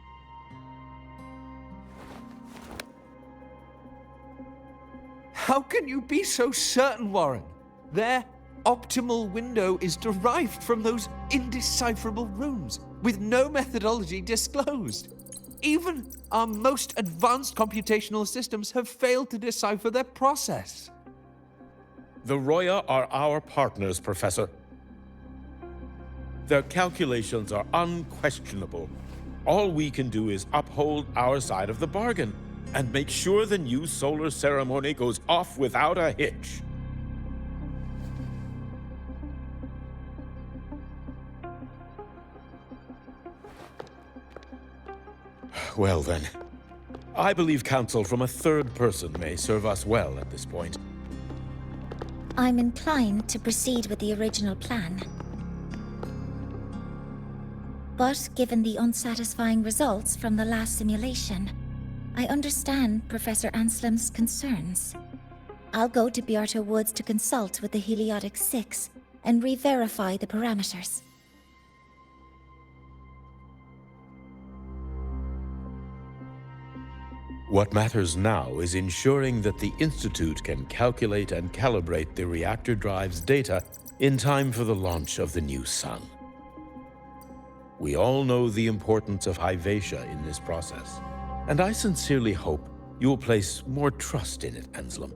How can you be so certain, Warren? Their optimal window is derived from those indecipherable runes, with no methodology disclosed. Even our most advanced computational systems have failed to decipher their process. The Roya are our partners, Professor. Their calculations are unquestionable. All we can do is uphold our side of the bargain and make sure the new solar ceremony goes off without a hitch. Well then, I believe counsel from a third person may serve us well at this point. I'm inclined to proceed with the original plan. But given the unsatisfying results from the last simulation, I understand Professor Anslim's concerns. I'll go to Beata Woods to consult with the Heliotic Six and re-verify the parameters. What matters now is ensuring that the Institute can calculate and calibrate the reactor drive's data in time for the launch of the new sun. We all know the importance of Hyvatia in this process, and I sincerely hope you'll place more trust in it, Anslim.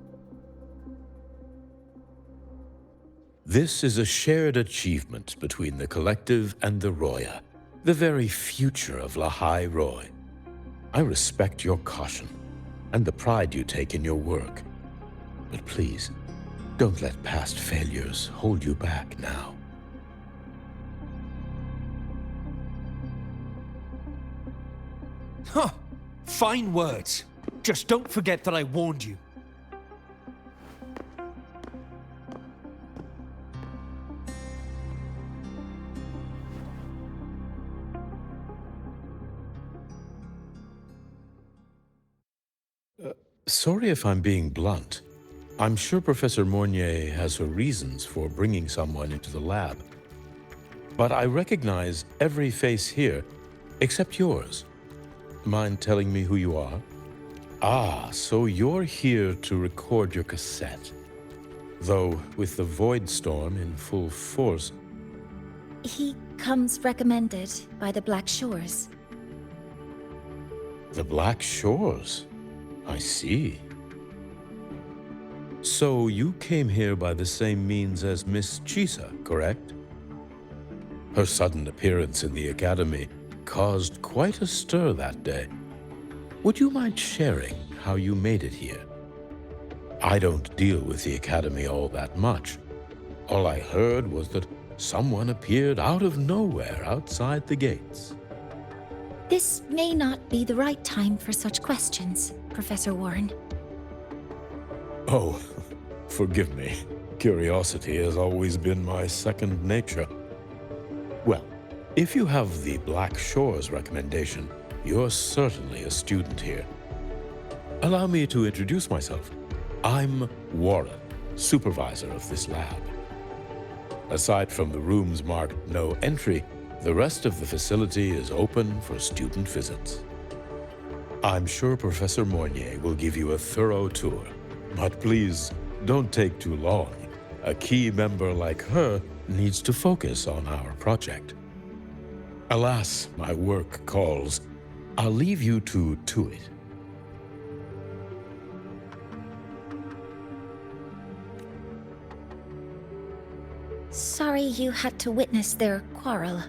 This is a shared achievement between the Collective and the Roya, the very future of Lahai Roy. I respect your caution and the pride you take in your work, but please, don't let past failures hold you back now. Huh! Fine words. Just don't forget that I warned you. Sorry if I'm being blunt. I'm sure Professor Mornier has her reasons for bringing someone into the lab. But I recognize every face here, except yours. Mind telling me who you are? Ah, so you're here to record your cassette. Though, with the Void Storm in full force... He comes recommended by the Black Shores. The Black Shores? I see. So you came here by the same means as Miss Chisa, correct? Her sudden appearance in the Academy caused quite a stir that day. Would you mind sharing how you made it here? I don't deal with the Academy all that much. All I heard was that someone appeared out of nowhere outside the gates. This may not be the right time for such questions, Professor Warren. Oh, forgive me. Curiosity has always been my second nature. Well, if you have the Black Shores recommendation, you're certainly a student here. Allow me to introduce myself. I'm Warren, supervisor of this lab. Aside from the rooms marked no entry, the rest of the facility is open for student visits. I'm sure Professor Mornier will give you a thorough tour, but please don't take too long. A key member like her needs to focus on our project. Alas, my work calls. I'll leave you to it. Sorry you had to witness their quarrel.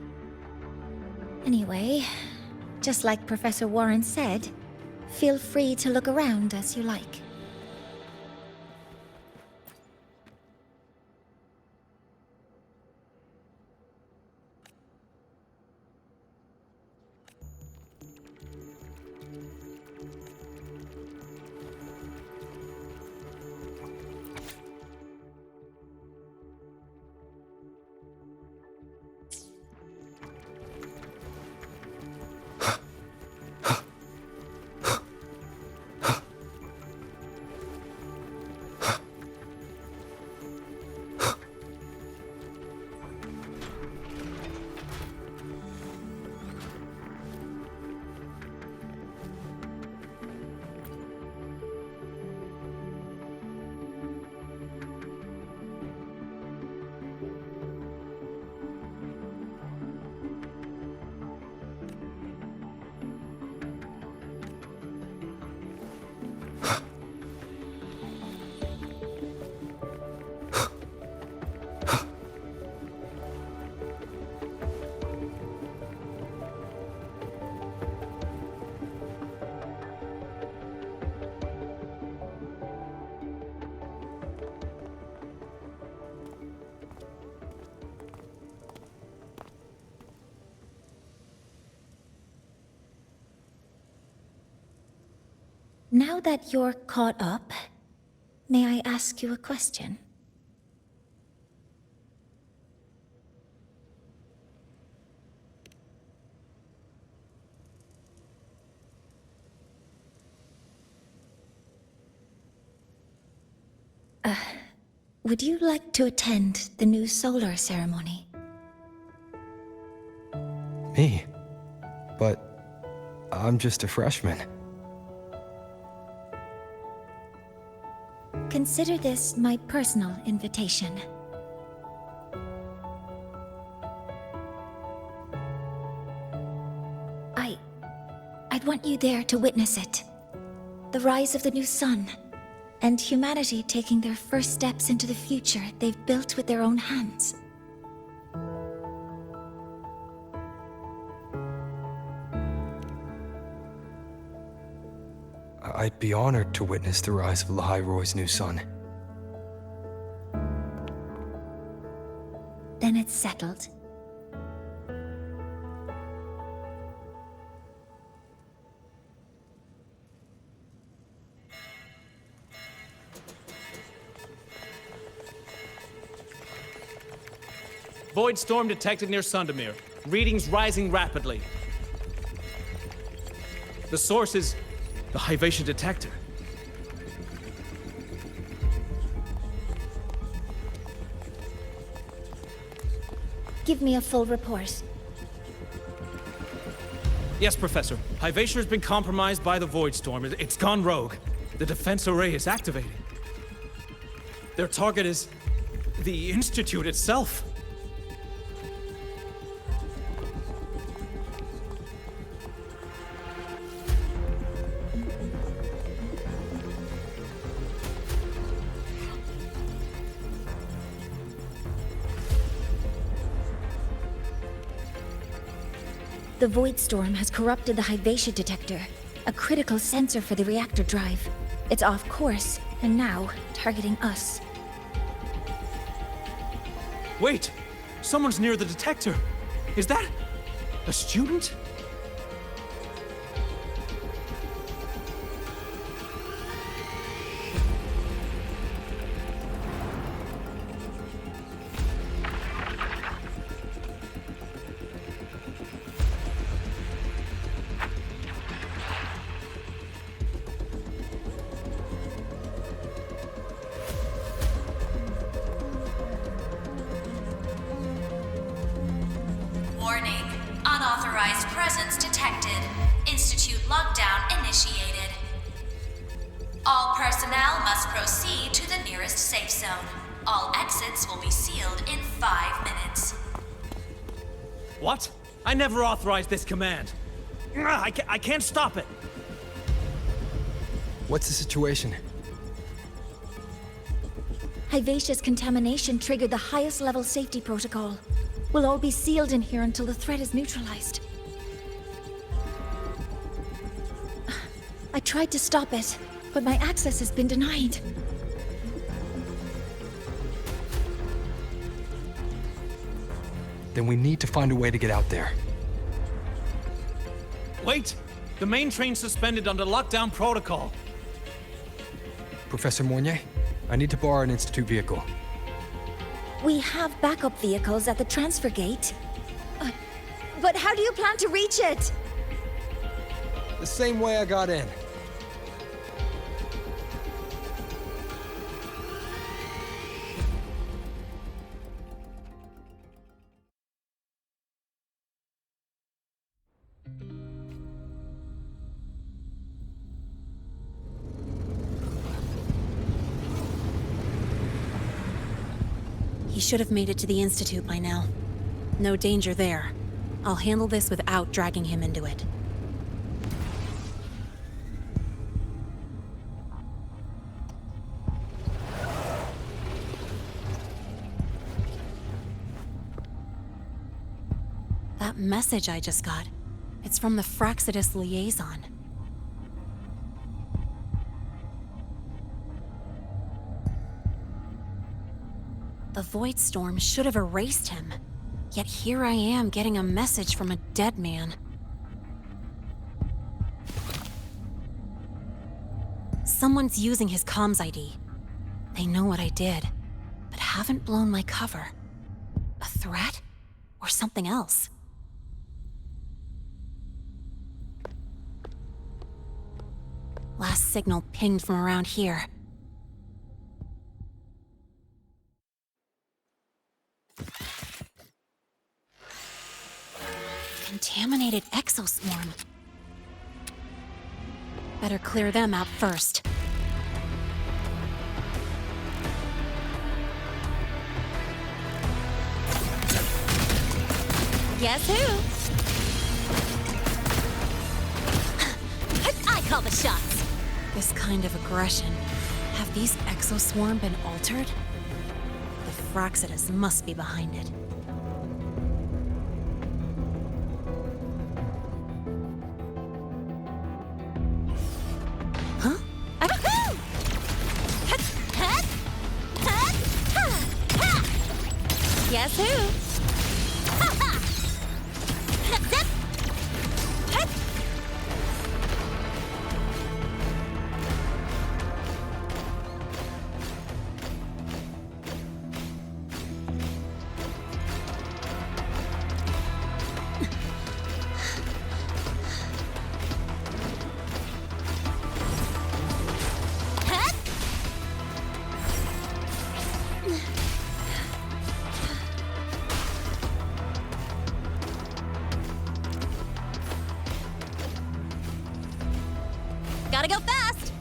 Anyway, just like Professor Warren said, feel free to look around as you like. Now that you're caught up, may I ask you a question? Would you like to attend the new solar ceremony? Me? But I'm just a freshman. Consider this my personal invitation. I'd want you there to witness it. The rise of the new sun, and humanity taking their first steps into the future they've built with their own hands. I'd be honored to witness the rise of Lahai-Roy's new sun. Then it's settled. Void storm detected near Sundermere. Readings rising rapidly. The source is the Hivation detector. Give me a full report. Yes, Professor. Hivation has been compromised by the Void Storm. It's gone rogue. The defense array is activating. Their target is the Institute itself. The Void Storm has corrupted the Hivation detector, a critical sensor for the reactor drive. It's off course, and now targeting us. Wait! Someone's near the detector. Is that a student? Warning. Unauthorized presence detected. Institute lockdown initiated. All personnel must proceed to the nearest safe zone. All exits will be sealed in 5 minutes. What? I never authorized this command. I can't stop it. What's the situation? Hivation's contamination triggered the highest level safety protocol. We'll all be sealed in here until the threat is neutralized. I tried to stop it, but my access has been denied. Then we need to find a way to get out there. Wait! The main train's suspended under lockdown protocol. Professor Mornier, I need to borrow an Institute vehicle. We have backup vehicles at the transfer gate. But how do you plan to reach it? The same way I got in. He should have made it to the Institute by now. No danger there. I'll handle this without dragging him into it. That message I just got, it's from the Frostlands liaison. The Void Storm should have erased him. Yet here I am getting a message from a dead man. Someone's using his comms ID. They know what I did, but haven't blown my cover. A threat? Or something else? Last signal pinged from around here. Contaminated exoswarm. Better clear them out first. Guess who? I call the shots. This kind of aggression. Have these exoswarm been altered? The Fraxidus must be behind it. Huh? Guess who? Gotta go fast!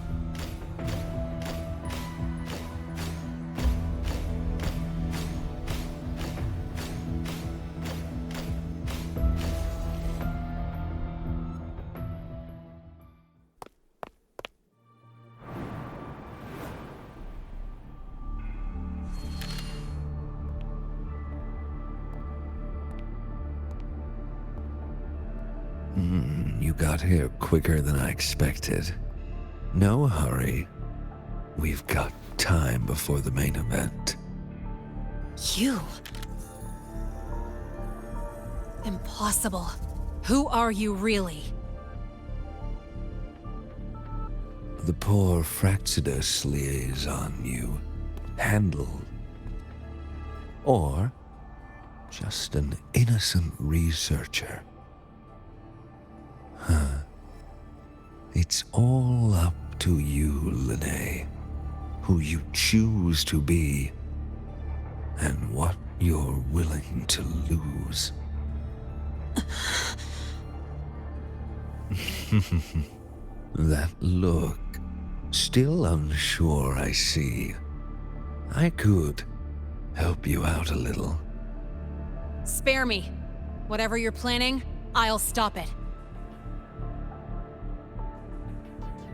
You got here quicker than I expected. No hurry. We've got time before the main event. You? Impossible. Who are you really? The poor Fraxidus liaison you handled. Or just an innocent researcher. Huh. It's all up to you, Lene. Who you choose to be, and what you're willing to lose. That look. Still unsure, I see. I could help you out a little. Spare me. Whatever you're planning, I'll stop it.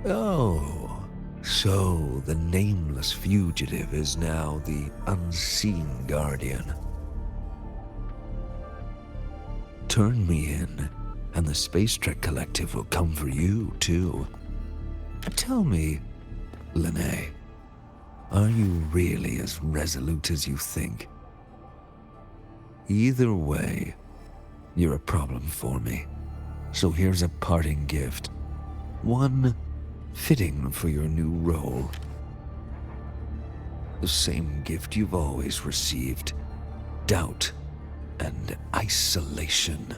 Oh, so the nameless fugitive is now the unseen guardian. Turn me in, and the Space Trek Collective will come for you, too. Tell me, Lene, are you really as resolute as you think? Either way, you're a problem for me. So here's a parting gift. One fitting for your new role. The same gift you've always received. Doubt and isolation.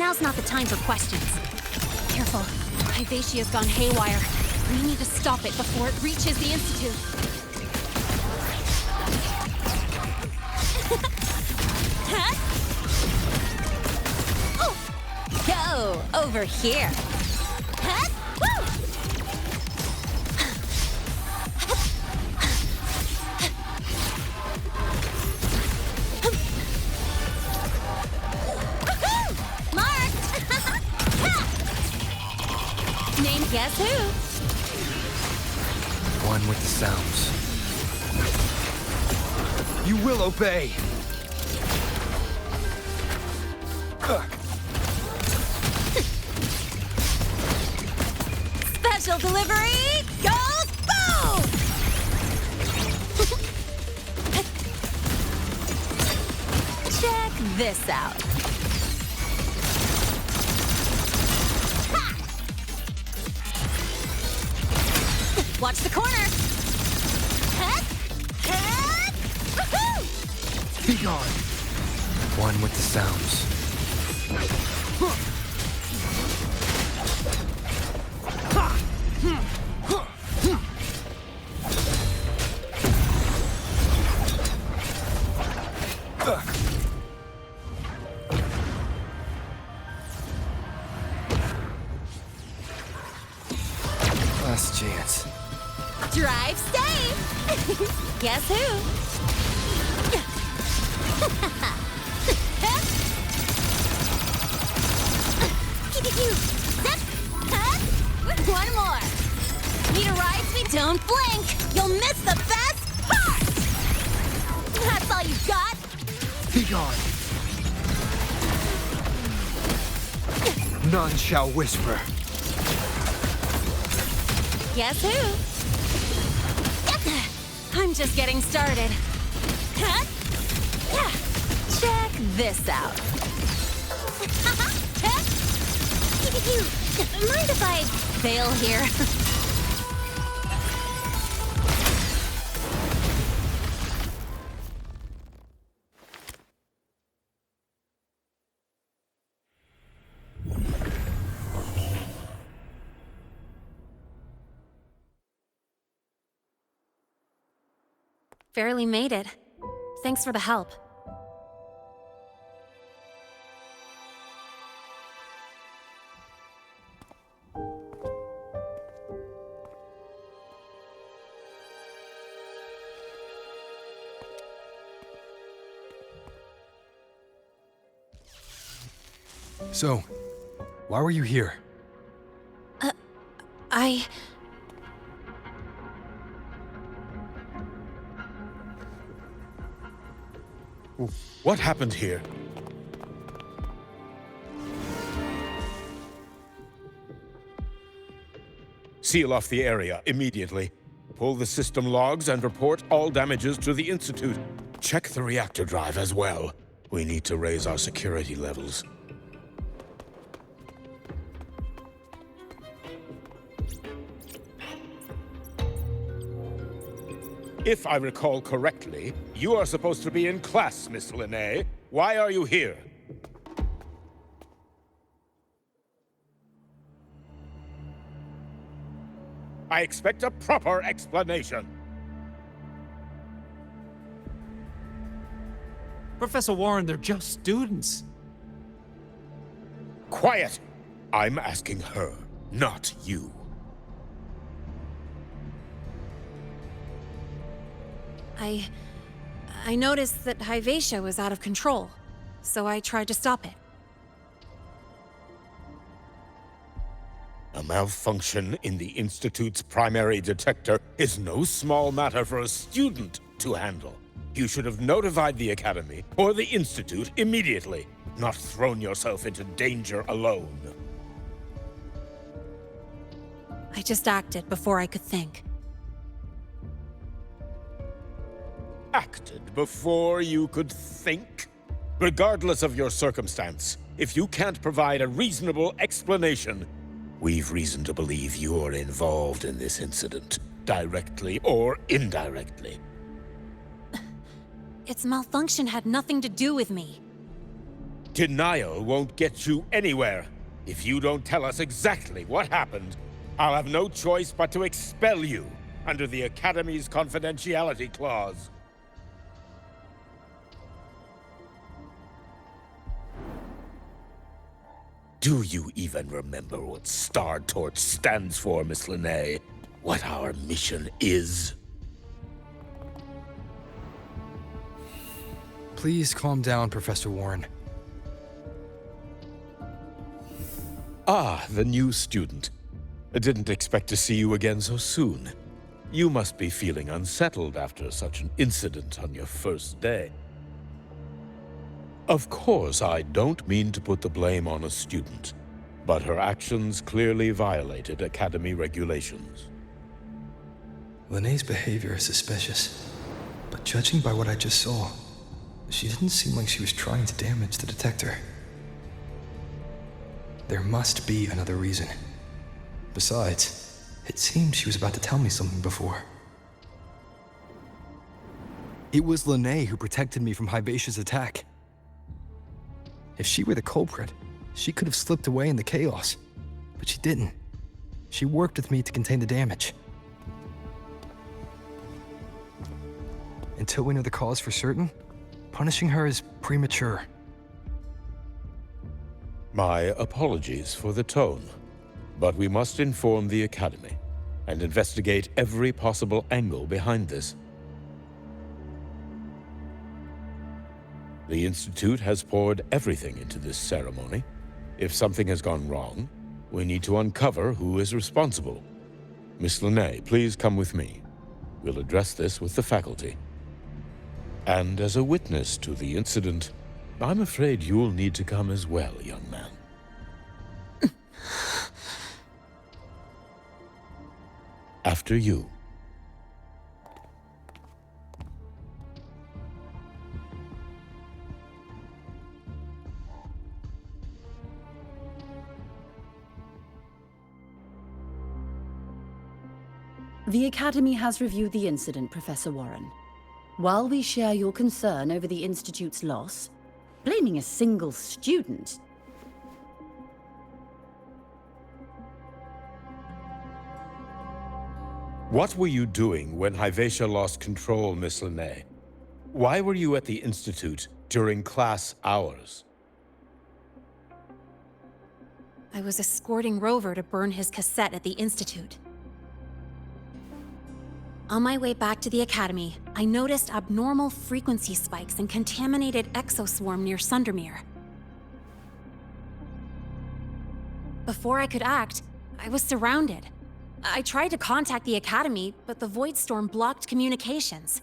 Now's not the time for questions. Careful. Hyvatia's gone haywire. We need to stop it before it reaches the Institute. Huh? Oh! Go! Over here! Huh? Woo! Name guess who? One with the sounds. You will obey! Special delivery goes boom! Check this out. Watch the corner! Head! Head! Woohoo! Be gone! One with the sounds. Last chance. Drive safe! Guess who? One more. Need a ride? We don't blink. You'll miss the best part. That's all you got? Be gone! None shall whisper. Guess who? I'm just getting started. Huh? Check this out. Mind if I fail here? Barely made it. Thanks for the help. So, why were you here? What happened here? Seal off the area immediately. Pull the system logs and report all damages to the Institute. Check the reactor drive as well. We need to raise our security levels. If I recall correctly, you are supposed to be in class, Miss Linnae. Why are you here? I expect a proper explanation. Professor Warren, they're just students. Quiet! I'm asking her, not you. I noticed that Hyvatia was out of control, so I tried to stop it. A malfunction in the Institute's primary detector is no small matter for a student to handle. You should have notified the Academy or the Institute immediately, not thrown yourself into danger alone. I just acted before I could think. Acted before you could think? Regardless of your circumstance, if you can't provide a reasonable explanation, we've reason to believe you're involved in this incident, directly or indirectly. Its malfunction had nothing to do with me. Denial won't get you anywhere. If you don't tell us exactly what happened, I'll have no choice but to expel you under the Academy's confidentiality clause. Do you even remember what Star Torch stands for, Miss Linnae? What our mission is? Please calm down, Professor Warren. Ah, the new student. I didn't expect to see you again so soon. You must be feeling unsettled after such an incident on your first day. Of course, I don't mean to put the blame on a student, but her actions clearly violated Academy regulations. Linnae's behavior is suspicious, but judging by what I just saw, she didn't seem like she was trying to damage the detector. There must be another reason. Besides, it seemed she was about to tell me something before. It was Linnae who protected me from Hibacia's attack. If she were the culprit, she could have slipped away in the chaos. But she didn't. She worked with me to contain the damage. Until we know the cause for certain, punishing her is premature. My apologies for the tone, but we must inform the Academy and investigate every possible angle behind this. The Institute has poured everything into this ceremony. If something has gone wrong, we need to uncover who is responsible. Miss Linnae, please come with me. We'll address this with the faculty. And as a witness to the incident, I'm afraid you'll need to come as well, young man. After you. The Academy has reviewed the incident, Professor Warren. While we share your concern over the Institute's loss, blaming a single student... What were you doing when Hibacia lost control, Miss Linnae? Why were you at the Institute during class hours? I was escorting Rover to burn his cassette at the Institute. On my way back to the Academy, I noticed abnormal frequency spikes and contaminated exoswarm near Sundermere. Before I could act, I was surrounded. I tried to contact the Academy, but the Void Storm blocked communications.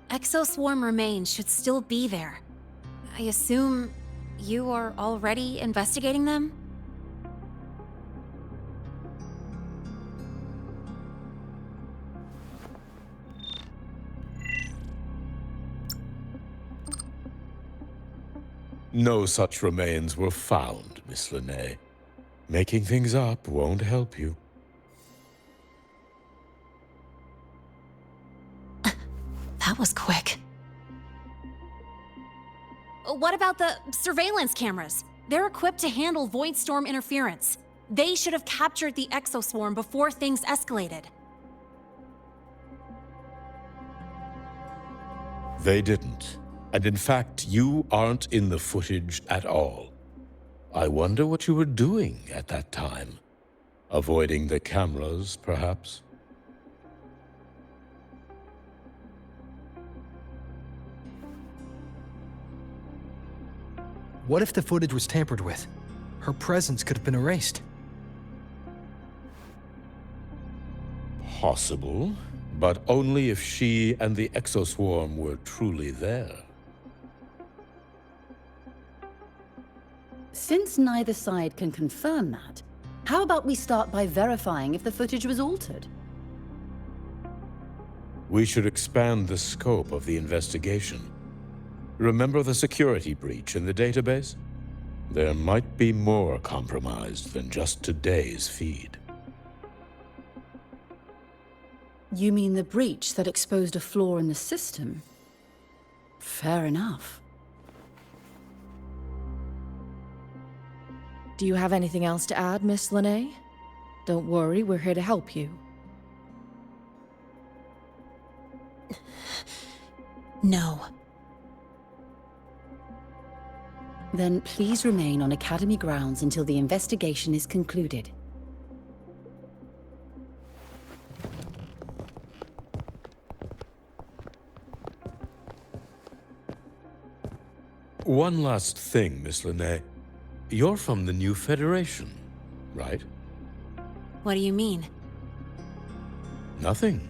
Exoswarm remains should still be there. I assume you are already investigating them? No such remains were found, Miss Linnae. Making things up won't help you. That was quick. What about the surveillance cameras? They're equipped to handle Void Storm interference. They should have captured the exoswarm before things escalated. They didn't. And in fact, you aren't in the footage at all. I wonder what you were doing at that time. Avoiding the cameras, perhaps? What if the footage was tampered with? Her presence could have been erased. Possible, but only if she and the exoswarm were truly there. Since neither side can confirm that, how about we start by verifying if the footage was altered? We should expand the scope of the investigation. Remember the security breach in the database? There might be more compromised than just today's feed. You mean the breach that exposed a flaw in the system? Fair enough. Do you have anything else to add, Miss Lene? Don't worry, we're here to help you. No. Then please remain on Academy grounds until the investigation is concluded. One last thing, Miss Lene. You're from the new Federation, right? What do you mean? Nothing.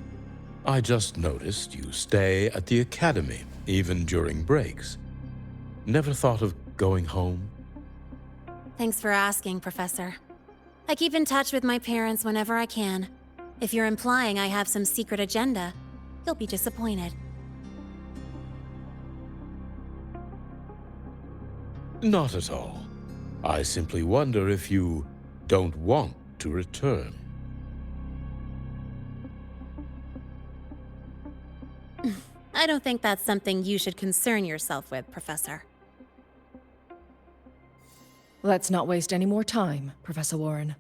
I just noticed you stay at the Academy, even during breaks. Never thought of going home? Thanks for asking, Professor. I keep in touch with my parents whenever I can. If you're implying I have some secret agenda, you'll be disappointed. Not at all. I simply wonder if you don't want to return. I don't think that's something you should concern yourself with, Professor. Let's not waste any more time, Professor Warren.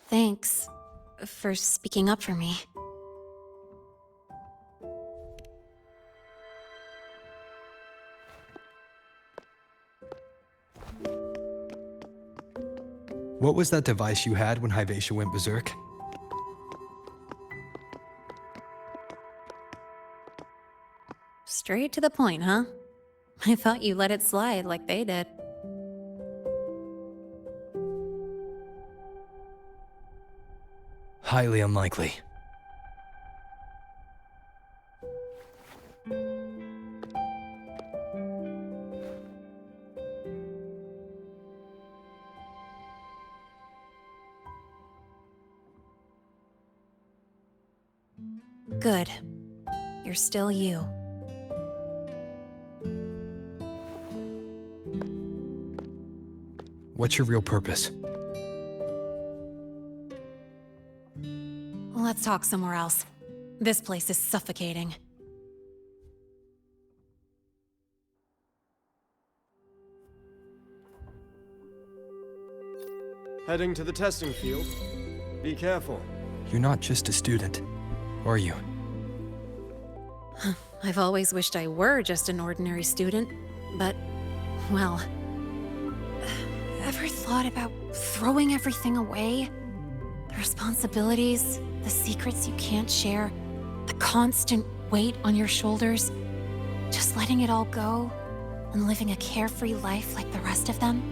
Thanks for speaking up for me. What was that device you had when Hyvatia went berserk? Straight to the point, huh? I thought you let it slide like they did. Highly unlikely. Good. You're still you. What's your real purpose? Let's talk somewhere else. This place is suffocating. Heading to the testing field. Be careful. You're not just a student, are you? I've always wished I were just an ordinary student, but, well... Ever thought about throwing everything away? The responsibilities, the secrets you can't share, the constant weight on your shoulders. Just letting it all go and living a carefree life like the rest of them?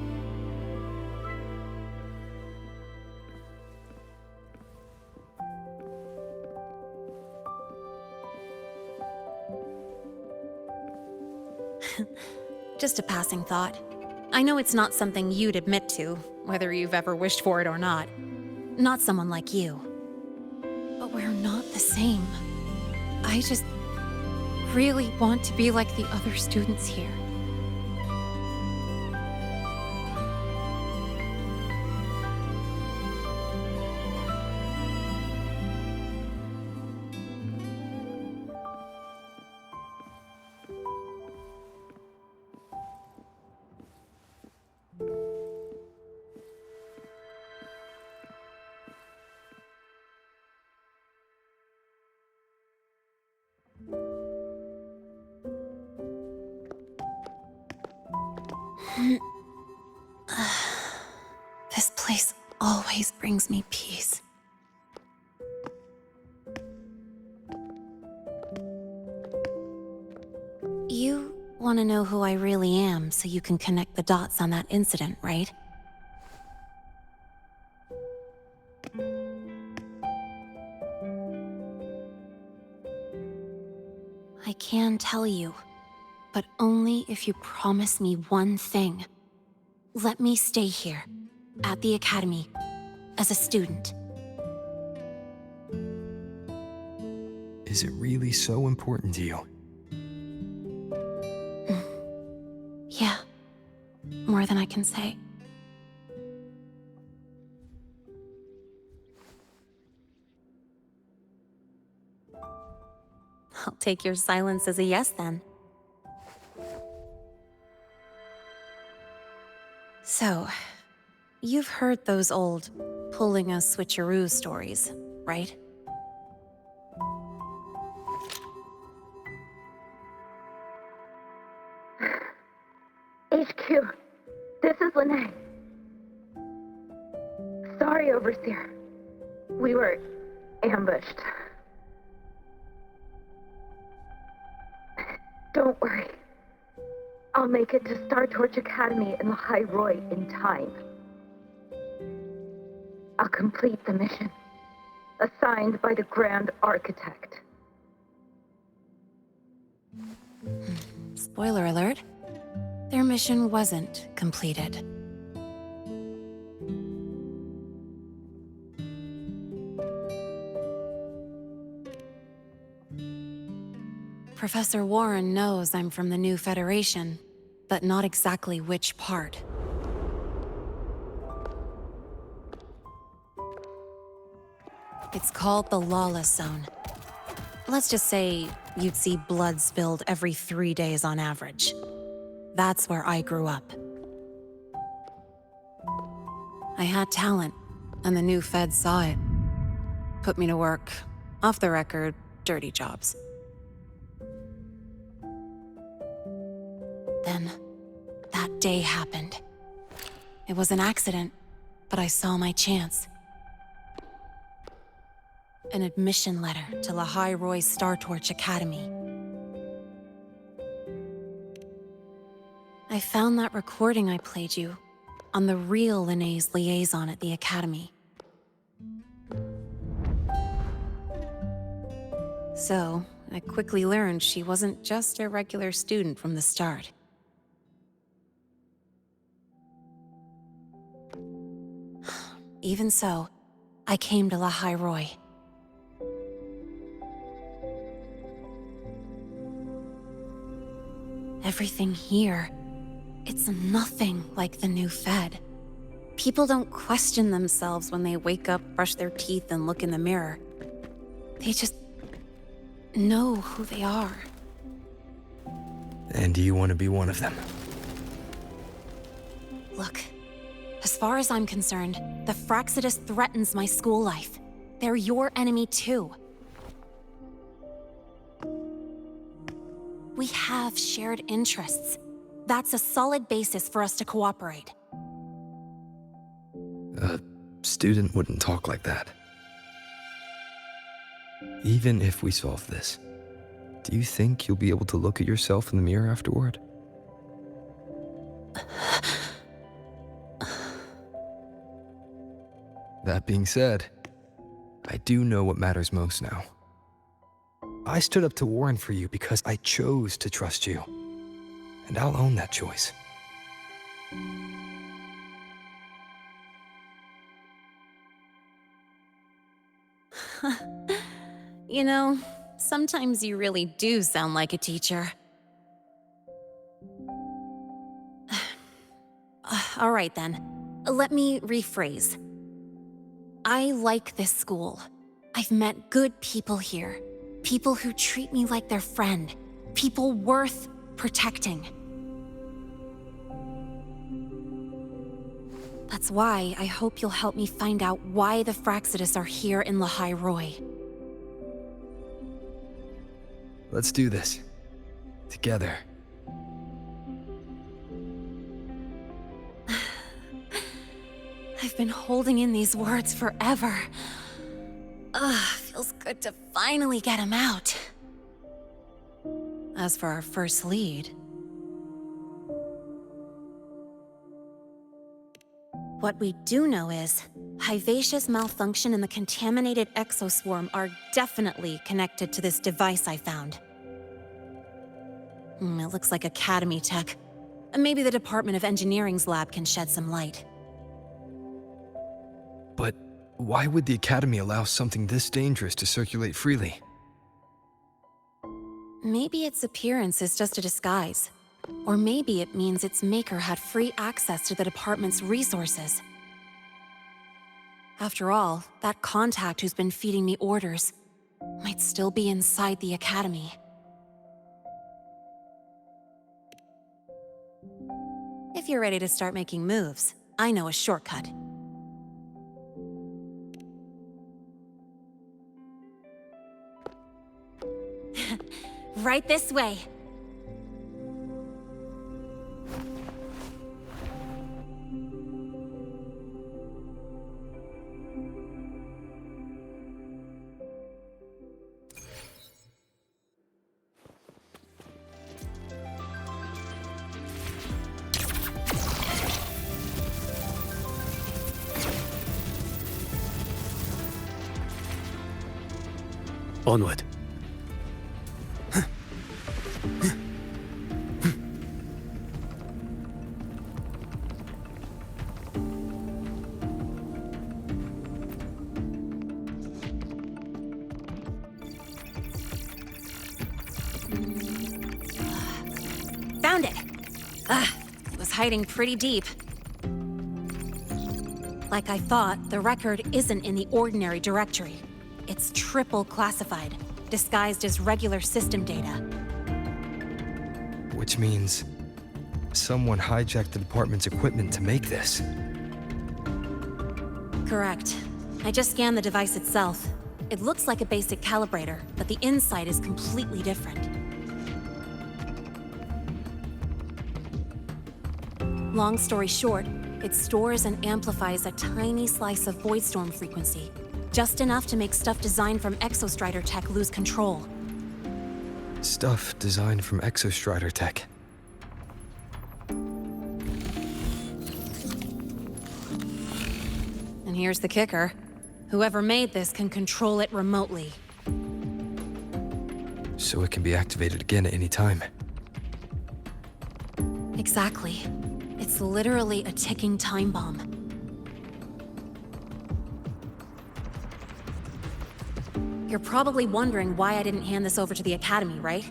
Just a passing thought. I know it's not something you'd admit to, whether you've ever wished for it or not. Not someone like you. But we're not the same. I just really want to be like the other students here. This place always brings me peace. You want to know who I really am so you can connect the dots on that incident, right? I can tell you, but only if you promise me one thing. Let me stay here, at the Academy, as a student. Is it really so important to you? Yeah. More than I can say. I'll take your silence as a yes, then. So, you've heard those old pulling a switcheroo stories, right? HQ, this is Lene. Sorry, Overseer. We were ambushed. Don't worry. I'll make it to Star Torch Academy in the High Roy in time. I'll complete the mission, assigned by the Grand Architect. Spoiler alert. Their mission wasn't completed. Professor Warren knows I'm from the new Federation, but not exactly which part. It's called the Lawless Zone. Let's just say you'd see blood spilled every 3 days on average. That's where I grew up. I had talent, and the new feds saw it. Put me to work, off the record, dirty jobs. Then, that day happened. It was an accident, but I saw my chance. An admission letter to La High Roy Star Torch Academy. I found that recording I played you on the real Lene's liaison at the Academy. So, I quickly learned she wasn't just a regular student from the start. Even so, I came to La High Roy. Everything here, it's nothing like the new Fed. People don't question themselves when they wake up, brush their teeth, and look in the mirror. They just know who they are. And do you want to be one of them? Look, as far as I'm concerned, the Frostlands threatens my school life. They're your enemy too. We have shared interests. That's a solid basis for us to cooperate. A student wouldn't talk like that. Even if we solve this, do you think you'll be able to look at yourself in the mirror afterward? That being said, I do know what matters most now. I stood up to Warren for you because I chose to trust you. And I'll own that choice. You know, sometimes you really do sound like a teacher. All right then, let me rephrase. I like this school. I've met good people here. People who treat me like their friend. People worth protecting. That's why I hope you'll help me find out why the Frostlands are here in La High Roy. Let's do this. Together. I've been holding in these words forever. Feels good to finally get them out. As for our first lead... What we do know is, Hivacia's malfunction and the contaminated exoswarm are definitely connected to this device I found. It looks like Academy tech. Maybe the Department of Engineering's lab can shed some light. But why would the Academy allow something this dangerous to circulate freely? Maybe its appearance is just a disguise. Or maybe it means its maker had free access to the department's resources. After all, that contact who's been feeding me orders might still be inside the academy. If you're ready to start making moves, I know a shortcut. Right this way. Onward. Found it! It was hiding pretty deep. Like I thought, the record isn't in the ordinary directory. It's triple classified, disguised as regular system data. Which means someone hijacked the department's equipment to make this. Correct. I just scanned the device itself. It looks like a basic calibrator, but the inside is completely different. Long story short, it stores and amplifies a tiny slice of Voidstorm frequency, just enough to make stuff designed from Exostrider tech lose control. Stuff designed from Exostrider tech. And here's the kicker. Whoever made this can control it remotely. So it can be activated again at any time. Exactly. It's literally a ticking time bomb. You're probably wondering why I didn't hand this over to the Academy, right?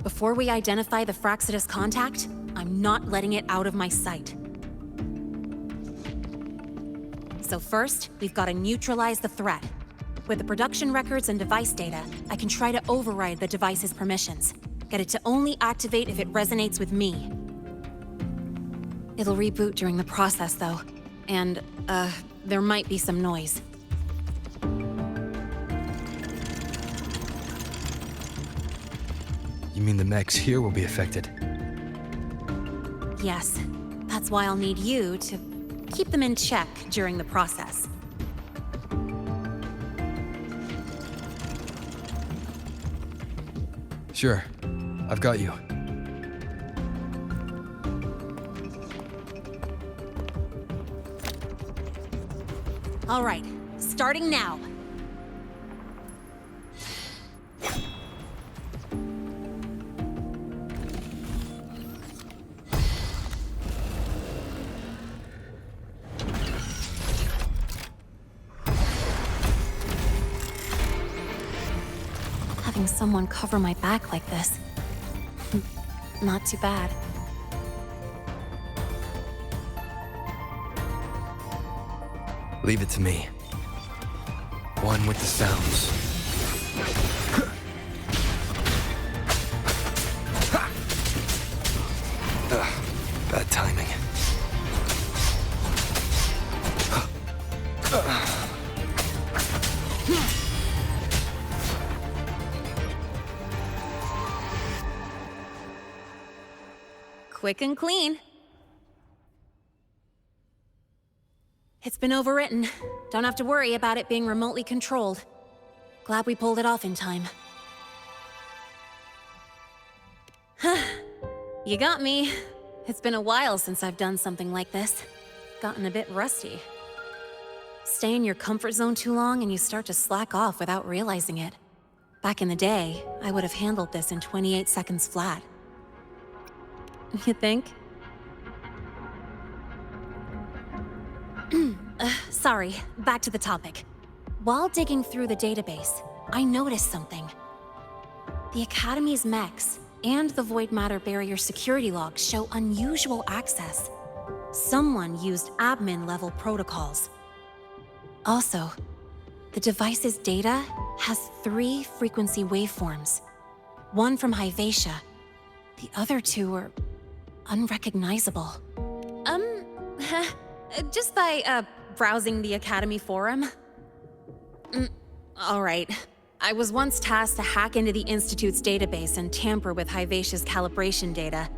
Before we identify the Frostlands contact, I'm not letting it out of my sight. So first, we've got to neutralize the threat. With the production records and device data, I can try to override the device's permissions. Get it to only activate if it resonates with me. It'll reboot during the process, though. And, there might be some noise. You mean the mechs here will be affected? Yes. That's why I'll need you to keep them in check during the process. Sure. I've got you. All right, starting now. Having someone cover my back like this, not too bad. Leave it to me. One with the sounds. Bad timing. Quick and clean. It's been overwritten. Don't have to worry about it being remotely controlled. Glad we pulled it off in time. You got me. It's been a while since I've done something like this. Gotten a bit rusty. Stay in your comfort zone too long and you start to slack off without realizing it. Back in the day, I would have handled this in 28 seconds flat. You think? Sorry, back to the topic. While digging through the database, I noticed something. The Academy's mechs and the void matter barrier security logs show unusual access. Someone used admin-level protocols. Also, the device's data has 3 frequency waveforms. One from Hyvatia. The other 2 are unrecognizable. Just by, browsing the Academy forum? All right. I was once tasked to hack into the Institute's database and tamper with Hyvatia's calibration data.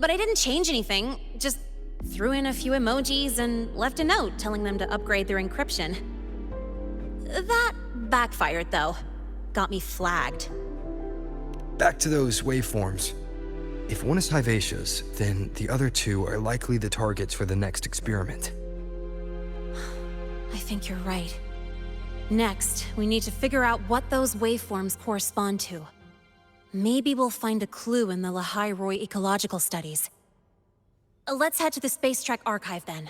But I didn't change anything, just threw in a few emojis and left a note telling them to upgrade their encryption. That backfired, though. Got me flagged. Back to those waveforms. If one is Hyvatia's, then the other 2 are likely the targets for the next experiment. I think you're right. Next, we need to figure out what those waveforms correspond to. Maybe we'll find a clue in the Lehigh Roy ecological studies. Let's head to the Space Trek archive then.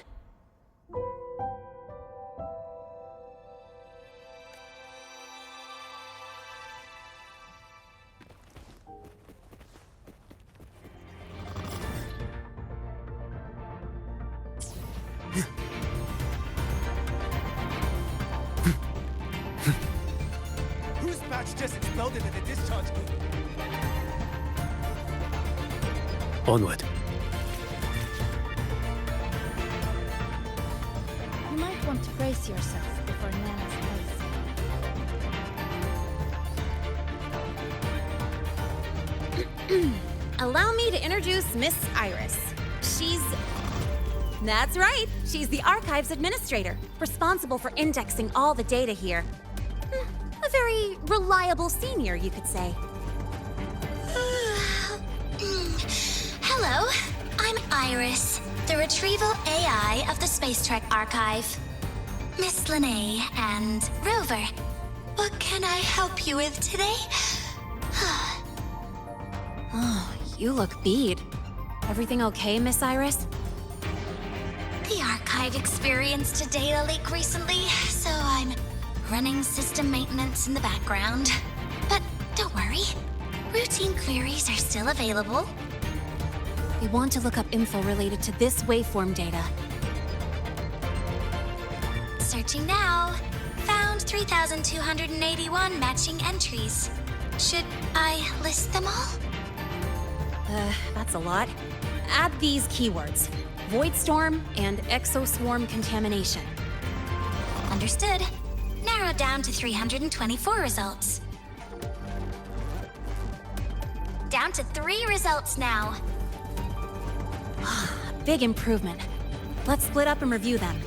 Whose batch just exploded in the discharge group? Onward. You might want to brace yourself before Nana's health. Allow me to introduce Miss Iris. That's right, she's the Archives Administrator, responsible for indexing all the data here. A very reliable senior, you could say. Hello, I'm Iris, the Retrieval AI of the Space Trek Archive. Miss Lene and Rover, what can I help you with today? Oh, you look beat. Everything okay, Miss Iris? The Archive experienced a data leak recently, so I'm running system maintenance in the background. But don't worry, routine queries are still available. We want to look up info related to this waveform data. Searching now. Found 3,281 matching entries. Should I list them all? That's a lot. Add these keywords: Void Storm and Exoswarm contamination. Understood. Narrowed down to 324 results. Down to 3 results now. Big improvement. Let's split up and review them.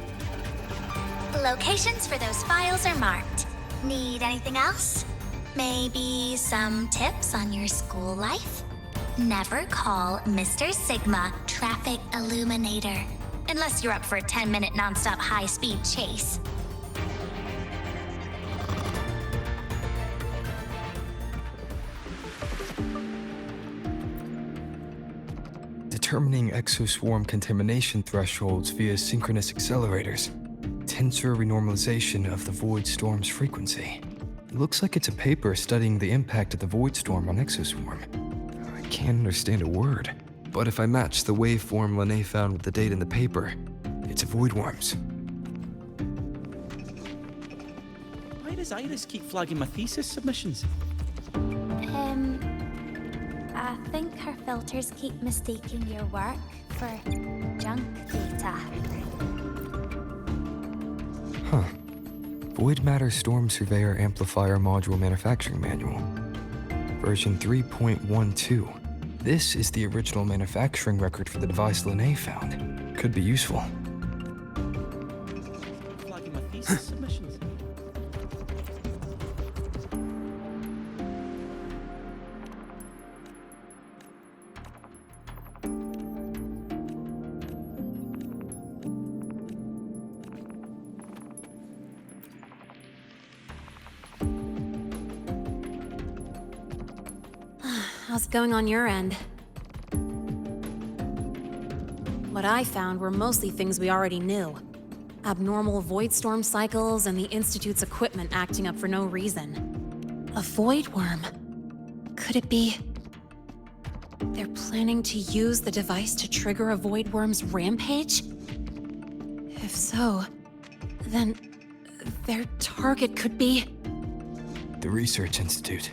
Locations for those files are marked. Need anything else? Maybe some tips on your school life? Never call Mr. Sigma Traffic Illuminator. Unless you're up for a 10-minute nonstop high-speed chase. Determining exoswarm contamination thresholds via synchronous accelerators. Tensor renormalization of the void storm's frequency. Looks like it's a paper studying the impact of the void storm on exoswarm. I can't understand a word, but if I match the waveform Lene found with the data in the paper, it's a void worms. Why does Iris keep flagging my thesis submissions? I think her filters keep mistaking your work for junk data. Huh. Void Matter Storm Surveyor Amplifier Module Manufacturing Manual. Version 3.12. This is the original manufacturing record for the device Lene found. Could be useful. Flagging my thesis submissions. How's it going on your end? What I found were mostly things we already knew. Abnormal void storm cycles and the Institute's equipment acting up for no reason. A void worm. Could it be... they're planning to use the device to trigger a Void Worm's rampage? If so, then their target could be... The Research Institute.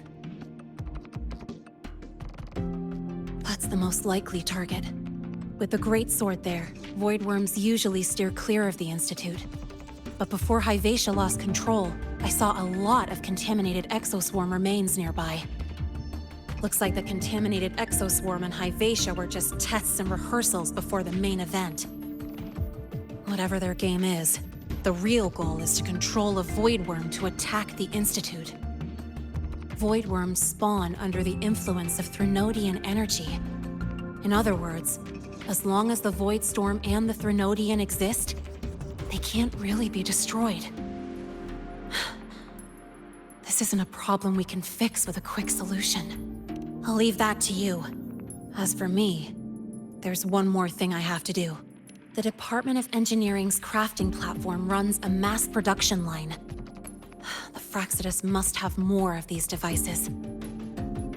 That's the most likely target. With the Great Sword there, Void Worms usually steer clear of the Institute. But before Hyvatia lost control, I saw a lot of contaminated exoswarm remains nearby. Looks like the contaminated exoswarm and Hyvatia were just tests and rehearsals before the main event. Whatever their game is, the real goal is to control a Void Worm to attack the Institute. Void Worms spawn under the influence of Threnodian energy. In other words, as long as the Void Storm and the Threnodian exist, they can't really be destroyed. This isn't a problem we can fix with a quick solution. I'll leave that to you. As for me, there's one more thing I have to do. The Department of Engineering's crafting platform runs a mass production line. The Frostlands must have more of these devices.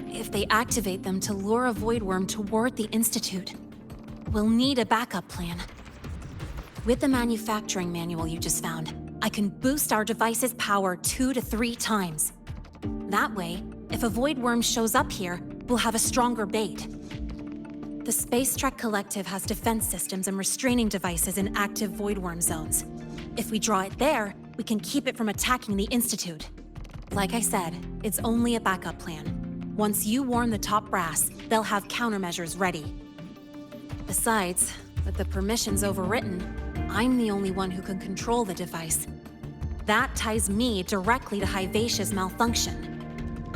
If they activate them to lure a Void Worm toward the Institute, we'll need a backup plan. With the manufacturing manual you just found, I can boost our device's power 2 to 3 times. That way, if a Void Worm shows up here, we'll have a stronger bait. The Space Trek Collective has defense systems and restraining devices in active Void Worm zones. If we draw it there, we can keep it from attacking the Institute. Like I said, it's only a backup plan. Once you warn the top brass, they'll have countermeasures ready. Besides, with the permissions overwritten, I'm the only one who can control the device. That ties me directly to Hyvatia's malfunction.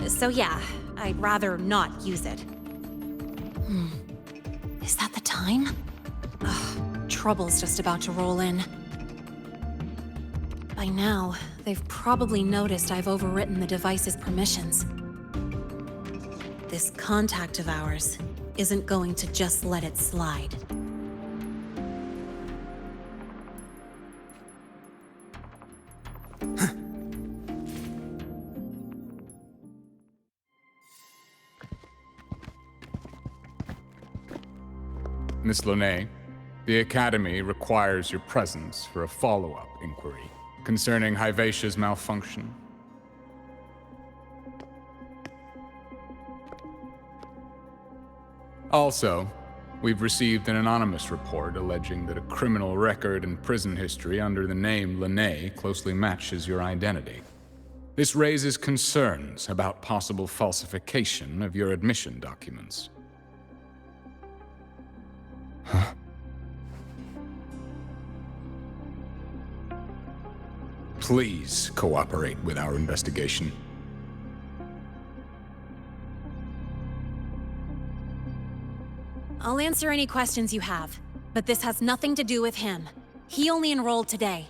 So yeah, I'd rather not use it. Is that the time? Ugh, trouble's just about to roll in. By now, they've probably noticed I've overwritten the device's permissions. This contact of ours isn't going to just let it slide. Miss Lene, the Academy requires your presence for a follow-up inquiry concerning Hyvatia's malfunction. Also, we've received an anonymous report alleging that a criminal record and prison history under the name Lene closely matches your identity. This raises concerns about possible falsification of your admission documents. Huh? Please cooperate with our investigation. I'll answer any questions you have, but this has nothing to do with him. He only enrolled today.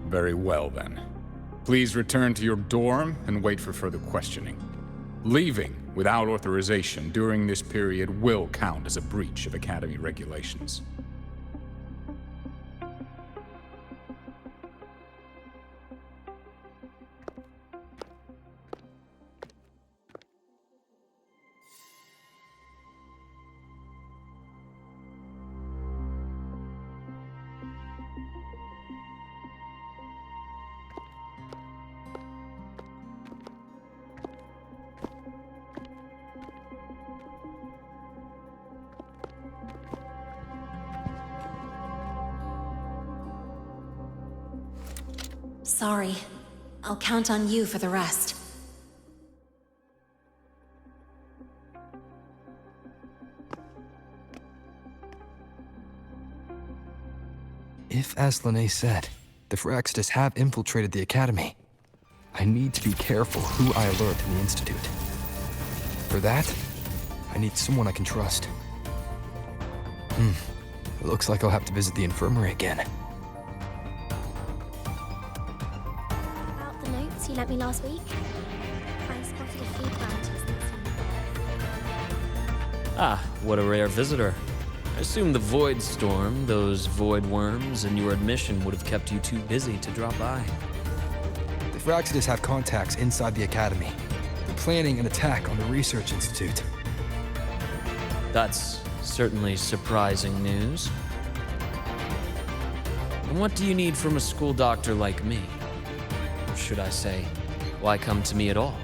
Very well, then. Please return to your dorm and wait for further questioning. Leaving without authorization during this period will count as a breach of Academy regulations. Sorry. I'll count on you for the rest. If, as Lene said, the Frostlands have infiltrated the Academy, I need to be careful who I alert in the Institute. For that, I need someone I can trust. It looks like I'll have to visit the infirmary again. About the notes you lent me last week, I spotted a few branches. Ah, what a rare visitor. I assume the Void Storm, those void worms, and your admission would have kept you too busy to drop by. The Fractidus have contacts inside the Academy. They're planning an attack on the Research Institute. That's certainly surprising news. And what do you need from a school doctor like me? Or should I say, why come to me at all?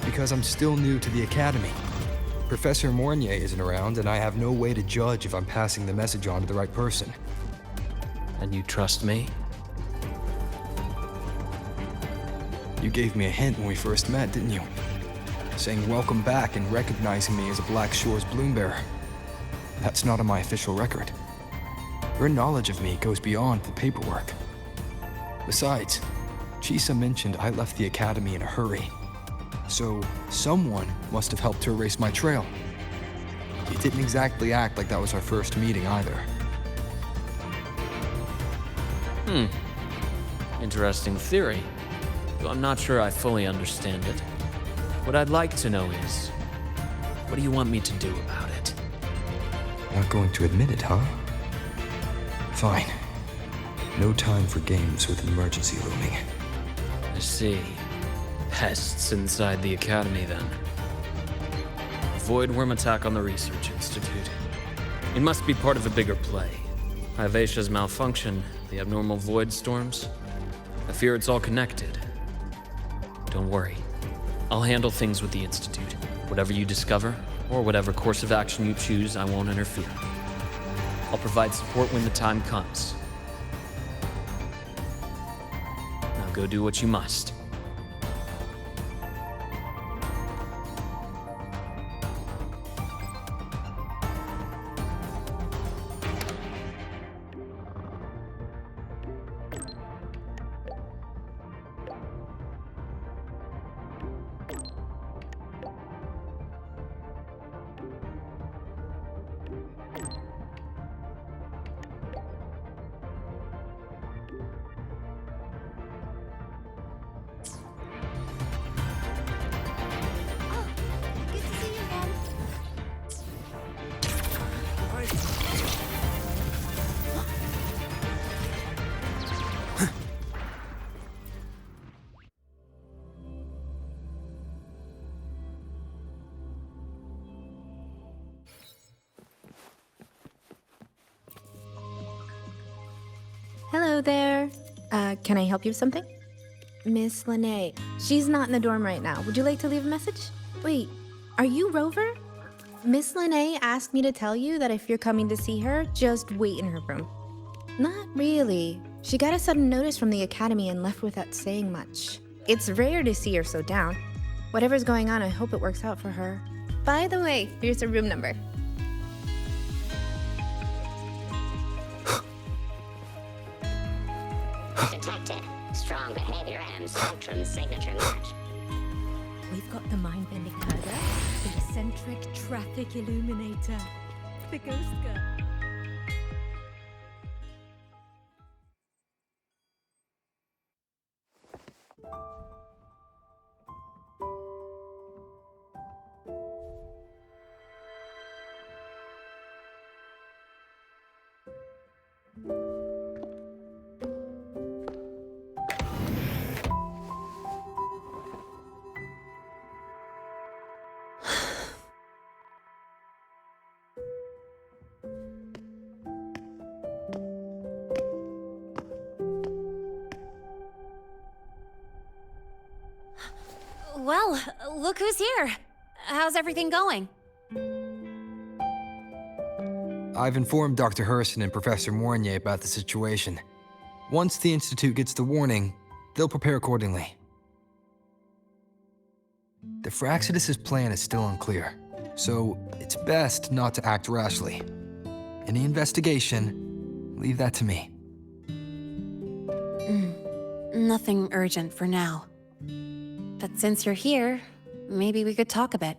Because I'm still new to the Academy. Professor Mornier isn't around, and I have no way to judge if I'm passing the message on to the right person. And you trust me? You gave me a hint when we first met, didn't you? Saying welcome back and recognizing me as a Black Shores Bloombearer. That's not on my official record. Your knowledge of me goes beyond the paperwork. Besides, Chisa mentioned I left the Academy in a hurry. So, someone must have helped to erase my trail. You didn't exactly act like that was our first meeting either. Interesting theory, though I'm not sure I fully understand it. What I'd like to know is, what do you want me to do about it? Not going to admit it, huh? Fine. No time for games with an emergency looming. I see. Pests inside the Academy, then. A void worm attack on the Research Institute. It must be part of a bigger play. Hyvatia's malfunction, the abnormal void storms. I fear it's all connected. Don't worry. I'll handle things with the Institute. Whatever you discover, or whatever course of action you choose, I won't interfere. I'll provide support when the time comes. Now go do what you must. Hello there. Can I help you with something? Miss Lene. She's not in the dorm right now. Would you like to leave a message? Wait, are you Rover? Miss Lene asked me to tell you that if you're coming to see her, just wait in her room. Not really. She got a sudden notice from the Academy and left without saying much. It's rare to see her so down. Whatever's going on, I hope it works out for her. By the way, here's her room number. Detected. Strong behavior and Spectrum signature match. We've got the mind-bending murder, the eccentric traffic illuminator, the ghost girl. Well, look who's here. How's everything going? I've informed Dr. Hurston and Professor Mornier about the situation. Once the Institute gets the warning, they'll prepare accordingly. The Fractidus' plan is still unclear, so it's best not to act rashly. Any investigation, leave that to me. Nothing urgent for now. But since you're here, maybe we could talk a bit.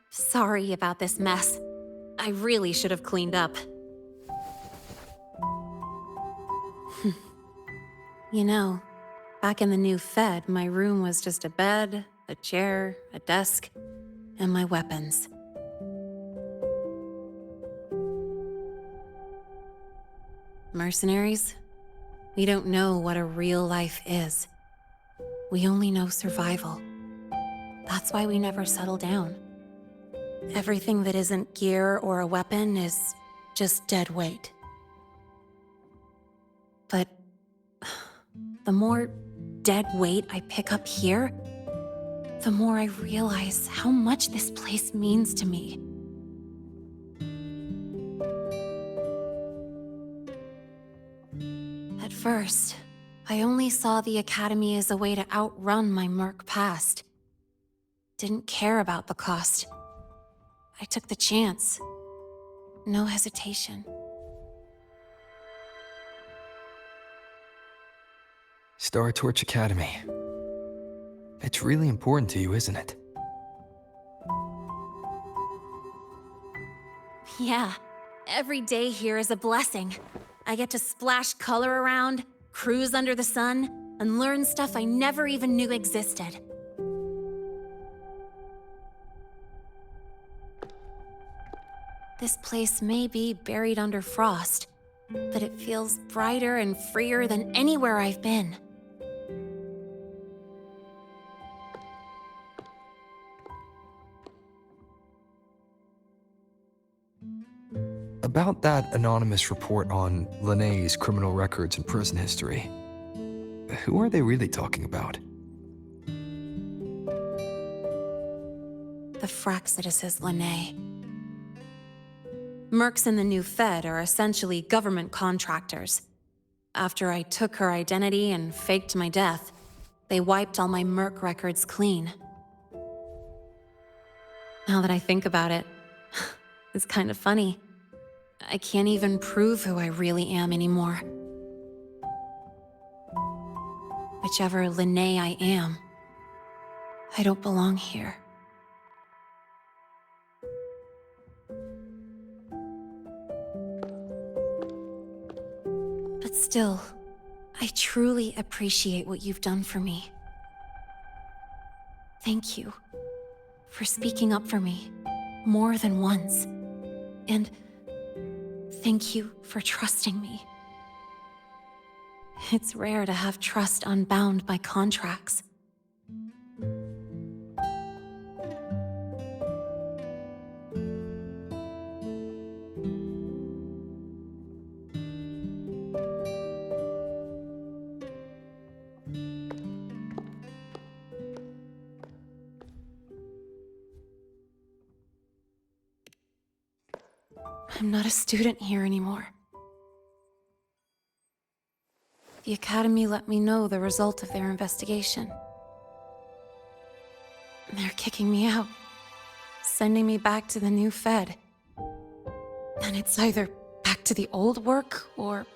Sorry about this mess. I really should have cleaned up. You know, back in the new Fed, my room was just a bed, a chair, a desk, and my weapons. Mercenaries? We don't know what a real life is. We only know survival. That's why we never settle down. Everything that isn't gear or a weapon is just dead weight. But the more dead weight I pick up here, the more I realize how much this place means to me. At first, I only saw the Academy as a way to outrun my merc past. Didn't care about the cost. I took the chance. No hesitation. Star Torch Academy. It's really important to you, isn't it? Yeah, every day here is a blessing. I get to splash color around, cruise under the sun, and learn stuff I never even knew existed. This place may be buried under frost, but it feels brighter and freer than anywhere I've been. About that anonymous report on Linné's criminal records and prison history, who are they really talking about? The Fractitus Linné. Mercs in the new Fed are essentially government contractors. After I took her identity and faked my death, they wiped all my merc records clean. Now that I think about it, it's kind of funny. I can't even prove who I really am anymore. Whichever Linné I am, I don't belong here. But still, I truly appreciate what you've done for me. Thank you for speaking up for me more than once. And thank you for trusting me. It's rare to have trust unbound by contracts. I'm not a student here anymore. The Academy let me know the result of their investigation. They're kicking me out, sending me back to the new Fed. And it's either back to the old work or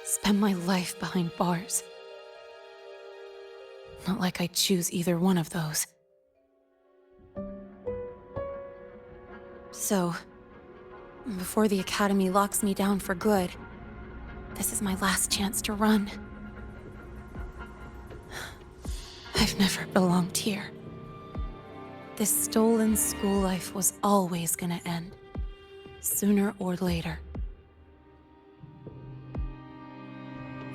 spend my life behind bars. Not like I choose either one of those. So, before the Academy locks me down for good, this is my last chance to run. I've never belonged here. This stolen school life was always gonna end, sooner or later.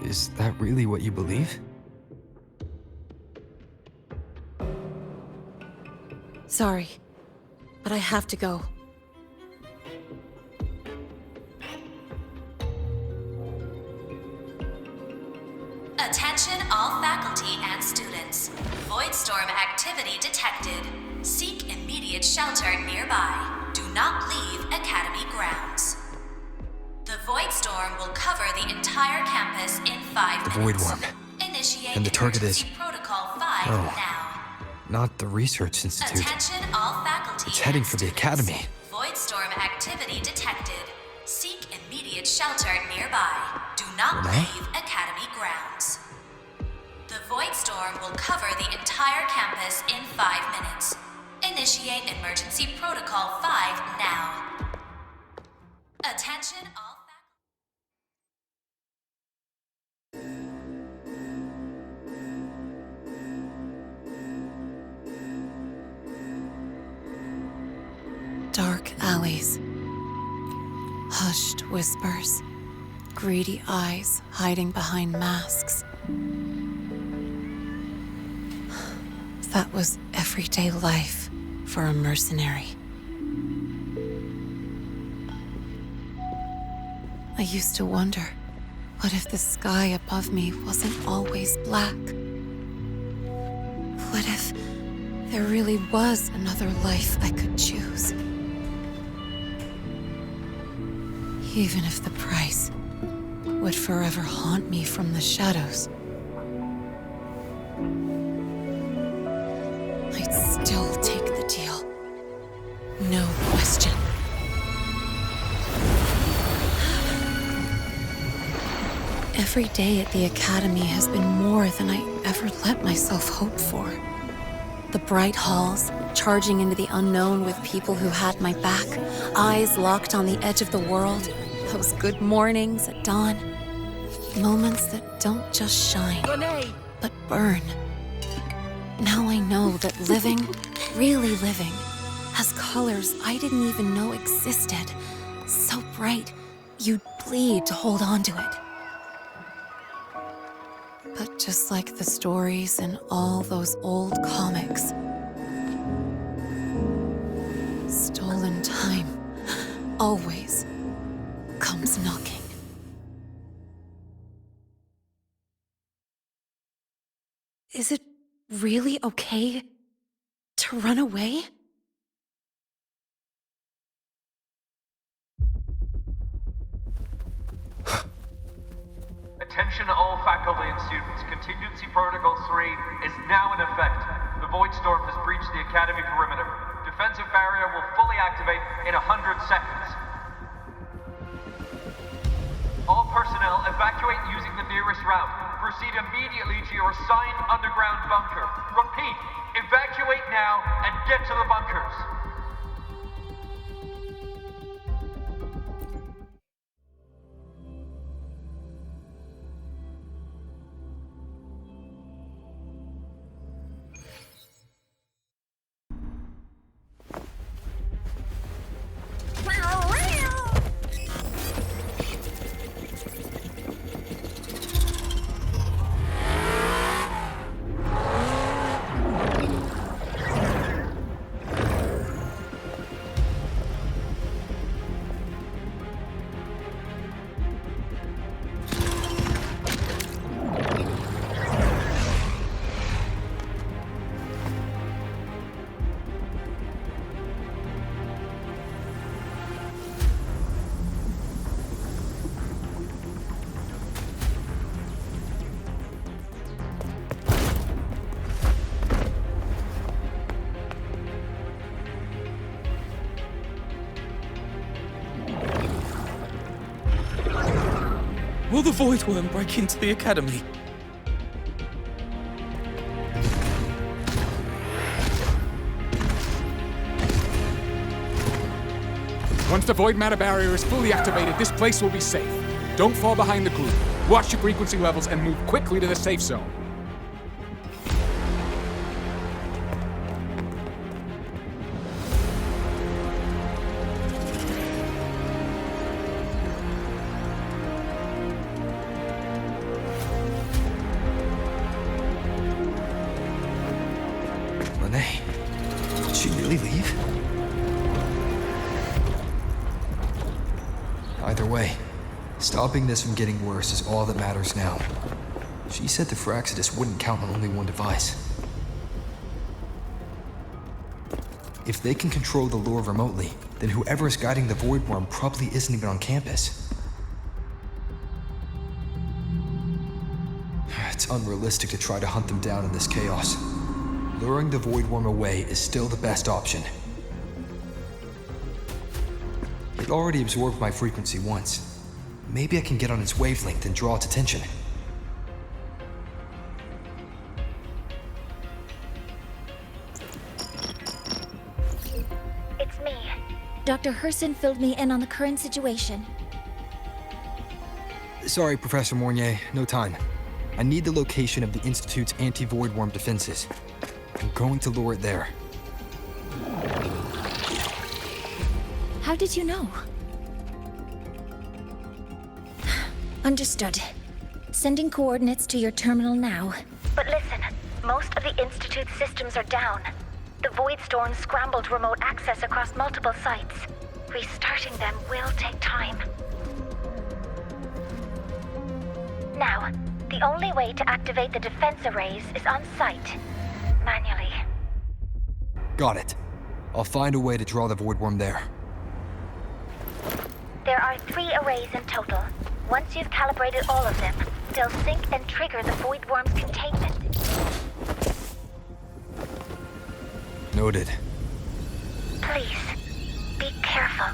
Is that really what you believe? Sorry, but I have to go. Attention all faculty and students. Voidstorm activity detected. Seek immediate shelter nearby. Do not leave Academy grounds. The Voidstorm will cover the entire campus in 5 The minutes. Void Worm. Initiate And the target is... emergency Protocol 5 Oh. now. Not the Research Institute. Attention all faculty It's heading and for the students. Academy. Voidstorm activity detected. Seek immediate shelter nearby. Do not Renee? leave Academy grounds. The Voidstorm will cover the entire campus in 5 minutes. Initiate emergency protocol 5 now. Attention all Dark alleys. Hushed whispers. Greedy eyes hiding behind masks. That was everyday life for a mercenary. I used to wonder, what if the sky above me wasn't always black? What if there really was another life I could choose? Even if the price would forever haunt me from the shadows, I'd still take the deal. No question. Every day at the Academy has been more than I ever let myself hope for. The bright halls, charging into the unknown with people who had my back, eyes locked on the edge of the world, those good mornings at dawn, moments that don't just shine, but burn. Now I know that living, really living, has colors I didn't even know existed. So bright, you'd bleed to hold on to it. But just like the stories in all those old comics, stolen time always comes knocking. Is it really okay to run away? Attention all faculty and students. Contingency Protocol 3 is now in effect. The Void Storm has breached the Academy perimeter. Defensive barrier will fully activate in 100 seconds. All personnel evacuate using the nearest route. Proceed immediately to your assigned underground bunker. Repeat, evacuate now and get to the bunkers. Will the Void Worm break into the Academy? Once the Void Matter Barrier is fully activated, this place will be safe. Don't fall behind the group. Watch your frequency levels and move quickly to the safe zone. Lene, did she really leave? Either way, stopping this from getting worse is all that matters now. She said the Fraxidus wouldn't count on only one device. If they can control the lure remotely, then whoever is guiding the Void Worm probably isn't even on campus. It's unrealistic to try to hunt them down in this chaos. Luring the Void Worm away is still the best option. It already absorbed my frequency once. Maybe I can get on its wavelength and draw its attention. It's me. Dr. Herson filled me in on the current situation. Sorry, Professor Mornier, no time. I need the location of the Institute's anti-Void Worm defenses. I'm going to lure it there. How did you know? Understood. Sending coordinates to your terminal now. But listen, most of the Institute's systems are down. The Void Storm scrambled remote access across multiple sites. Restarting them will take time. Now, the only way to activate the defense arrays is on site, manually. Got it. I'll find a way to draw the void worm there. There are 3 arrays in total. Once you've calibrated all of them, they'll sync and trigger the void worm's containment. Noted. Please, be careful.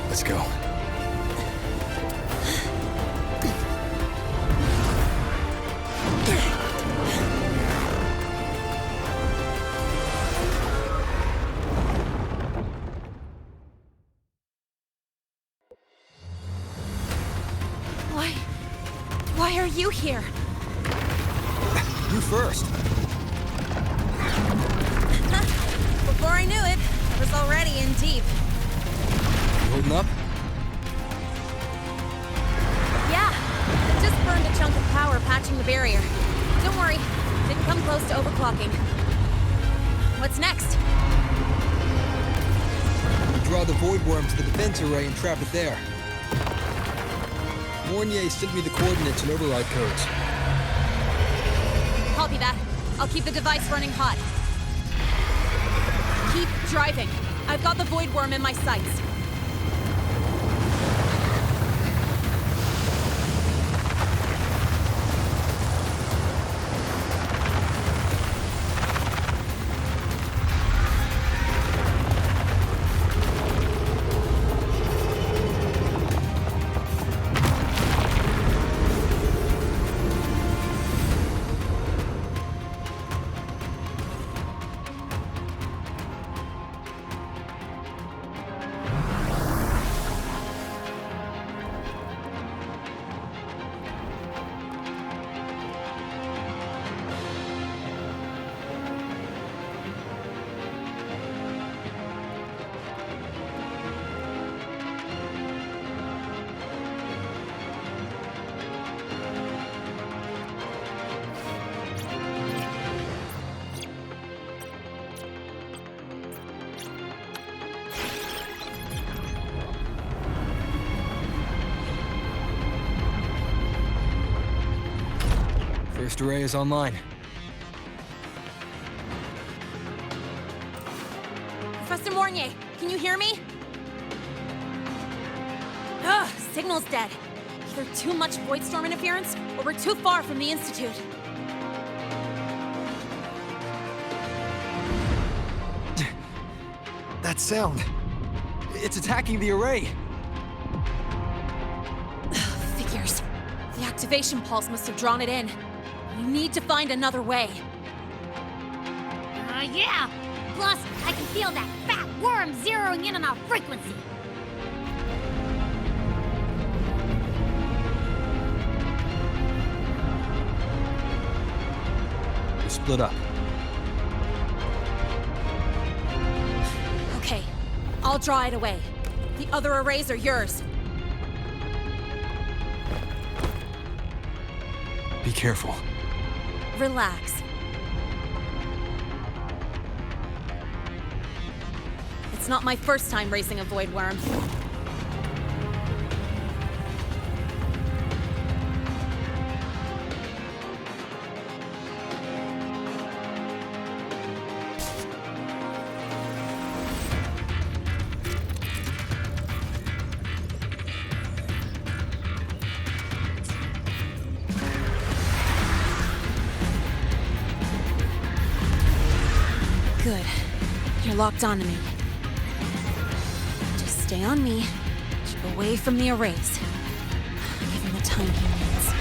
Let's go. Why are you here? You first. Before I knew it, I was already in deep. You holding up? Yeah, I just burned a chunk of power patching the barrier. Don't worry, didn't come close to overclocking. What's next? Draw the void worm to the defense array and trap it there. Mornier sent me the coordinates and override codes. Copy that. I'll keep the device running hot. Keep driving. I've got the void worm in my sights. First array is online. Professor Mornier, can you hear me? Ugh, signal's dead. Either too much void storm interference, or we're too far from the Institute. That sound. It's attacking the array. Figures. The activation pulse must have drawn it in. We need to find another way. Yeah! Plus, I can feel that fat worm zeroing in on our frequency. We split up. I'll draw it away. The other arrays are yours. Be careful. Relax. It's not my first time racing a void worm. Good. You're locked onto me. Just stay on me. Keep away from the arrays. Give him the time he needs.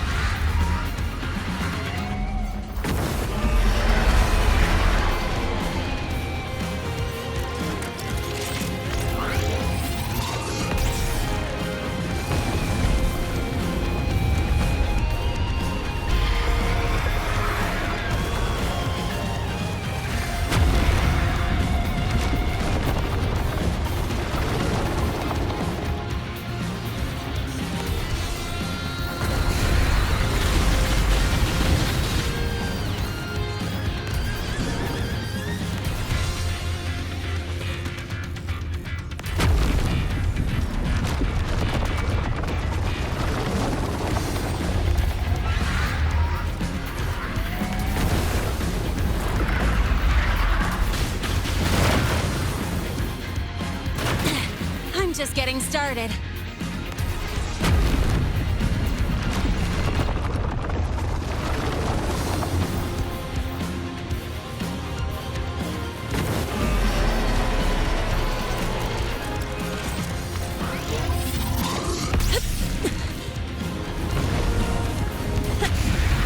Just getting started.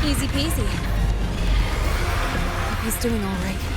Easy peasy. Hope he's doing all right.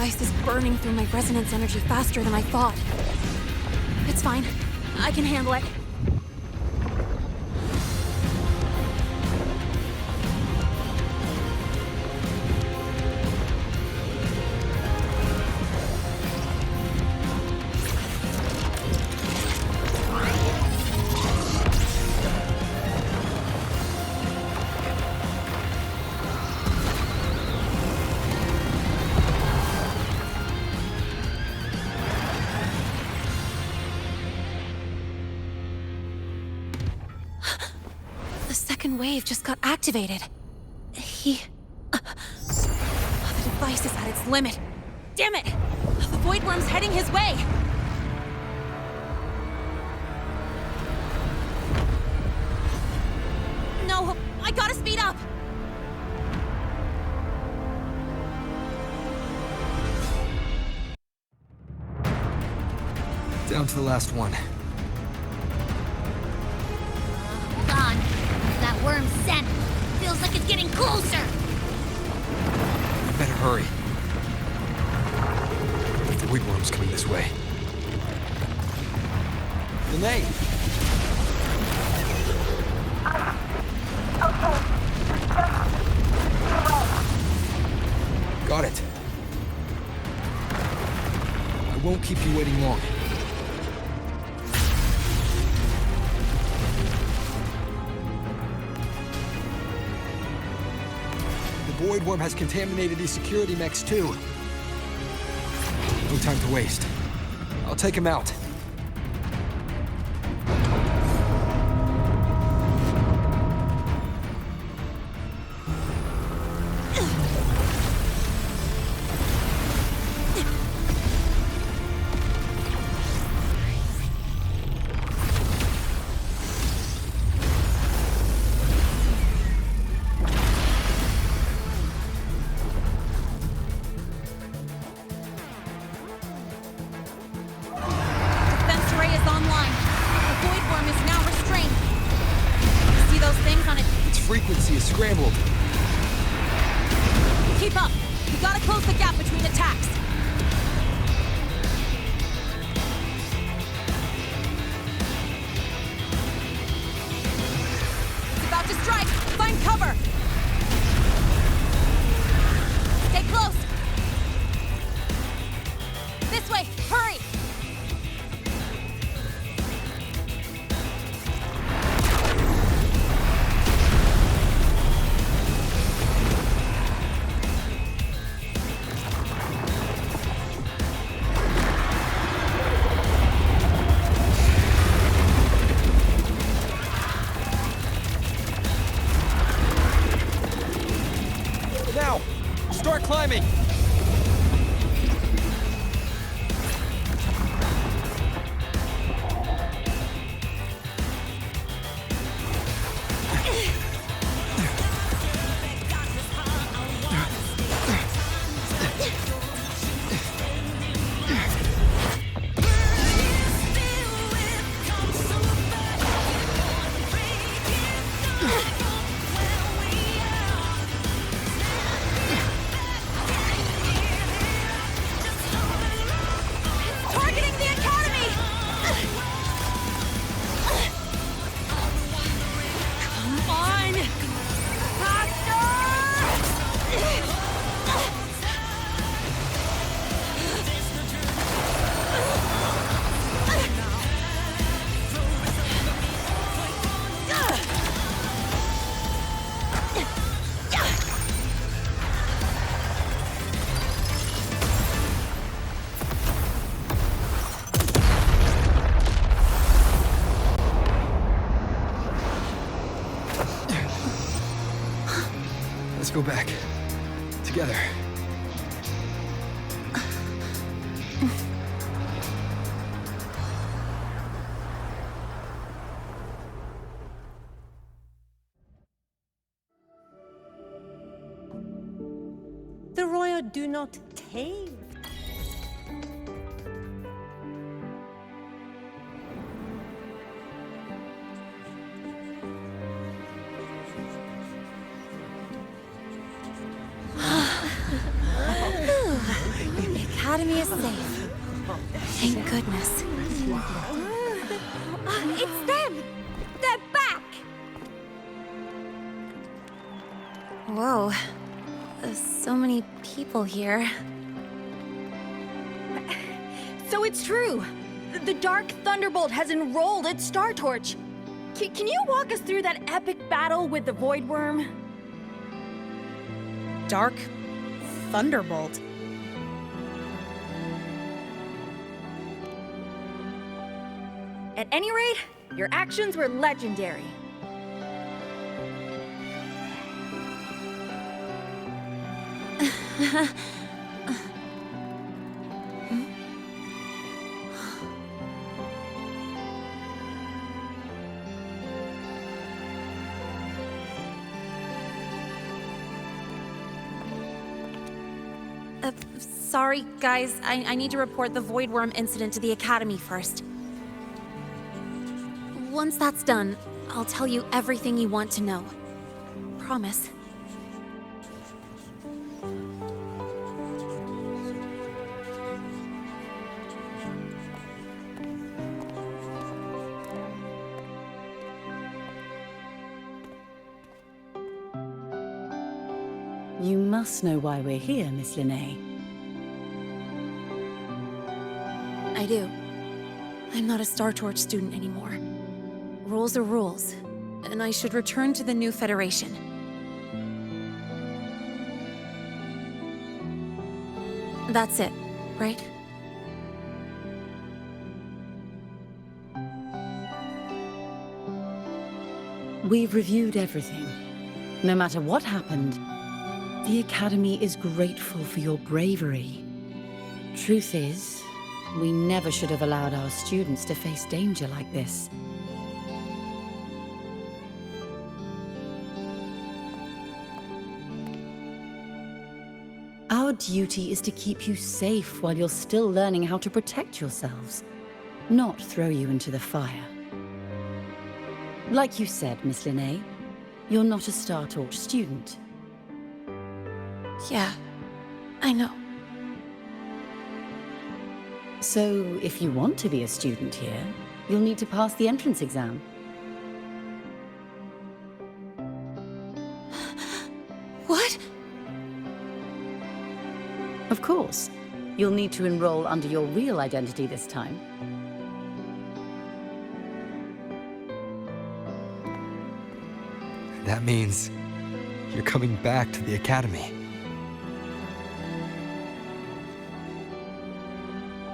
device is burning through my resonance energy faster than I thought. It's fine. I can handle it. wave just got activated. The device is at its limit. Damn it! The Void Worm's heading his way! No, I gotta speed up! Down to the last one. Hold on. That worm's scent feels like it's getting closer. We better hurry. The Void Worm's coming this way. Lene! Got it. I won't keep you waiting long. The Void Worm has contaminated these security mechs too. No time to waste. I'll take him out. Frequency is scrambled. Keep up! We gotta close the gap between attacks! It's about to strike! Find cover! Stay close! This way! Hurry! Start climbing! Let's go back. Together. The royal do not tame. The Academy is safe. Thank goodness. It's them! They're back! Whoa. There's so many people here. So it's true! The Dark Thunderbolt has enrolled at Star Torch! Can you walk us through that epic battle with the Void Worm? Dark Thunderbolt? At any rate, your actions were legendary. Sorry, guys. I need to report the Void Worm incident to the Academy first. Once that's done, I'll tell you everything you want to know. Promise. You must know why we're here, Miss Linnae. I do. I'm not a Star Torch student anymore. Rules are rules, and I should return to the new Federation. That's it, right? We've reviewed everything. No matter what happened, the Academy is grateful for your bravery. Truth is, we never should have allowed our students to face danger like this. Our duty is to keep you safe while you're still learning how to protect yourselves, not throw you into the fire. Like you said, Miss Linnae, you're not a Star Torch student. Yeah, I know. So, if you want to be a student here, you'll need to pass the entrance exam. What? Of course. You'll need to enroll under your real identity this time. That means you're coming back to the Academy.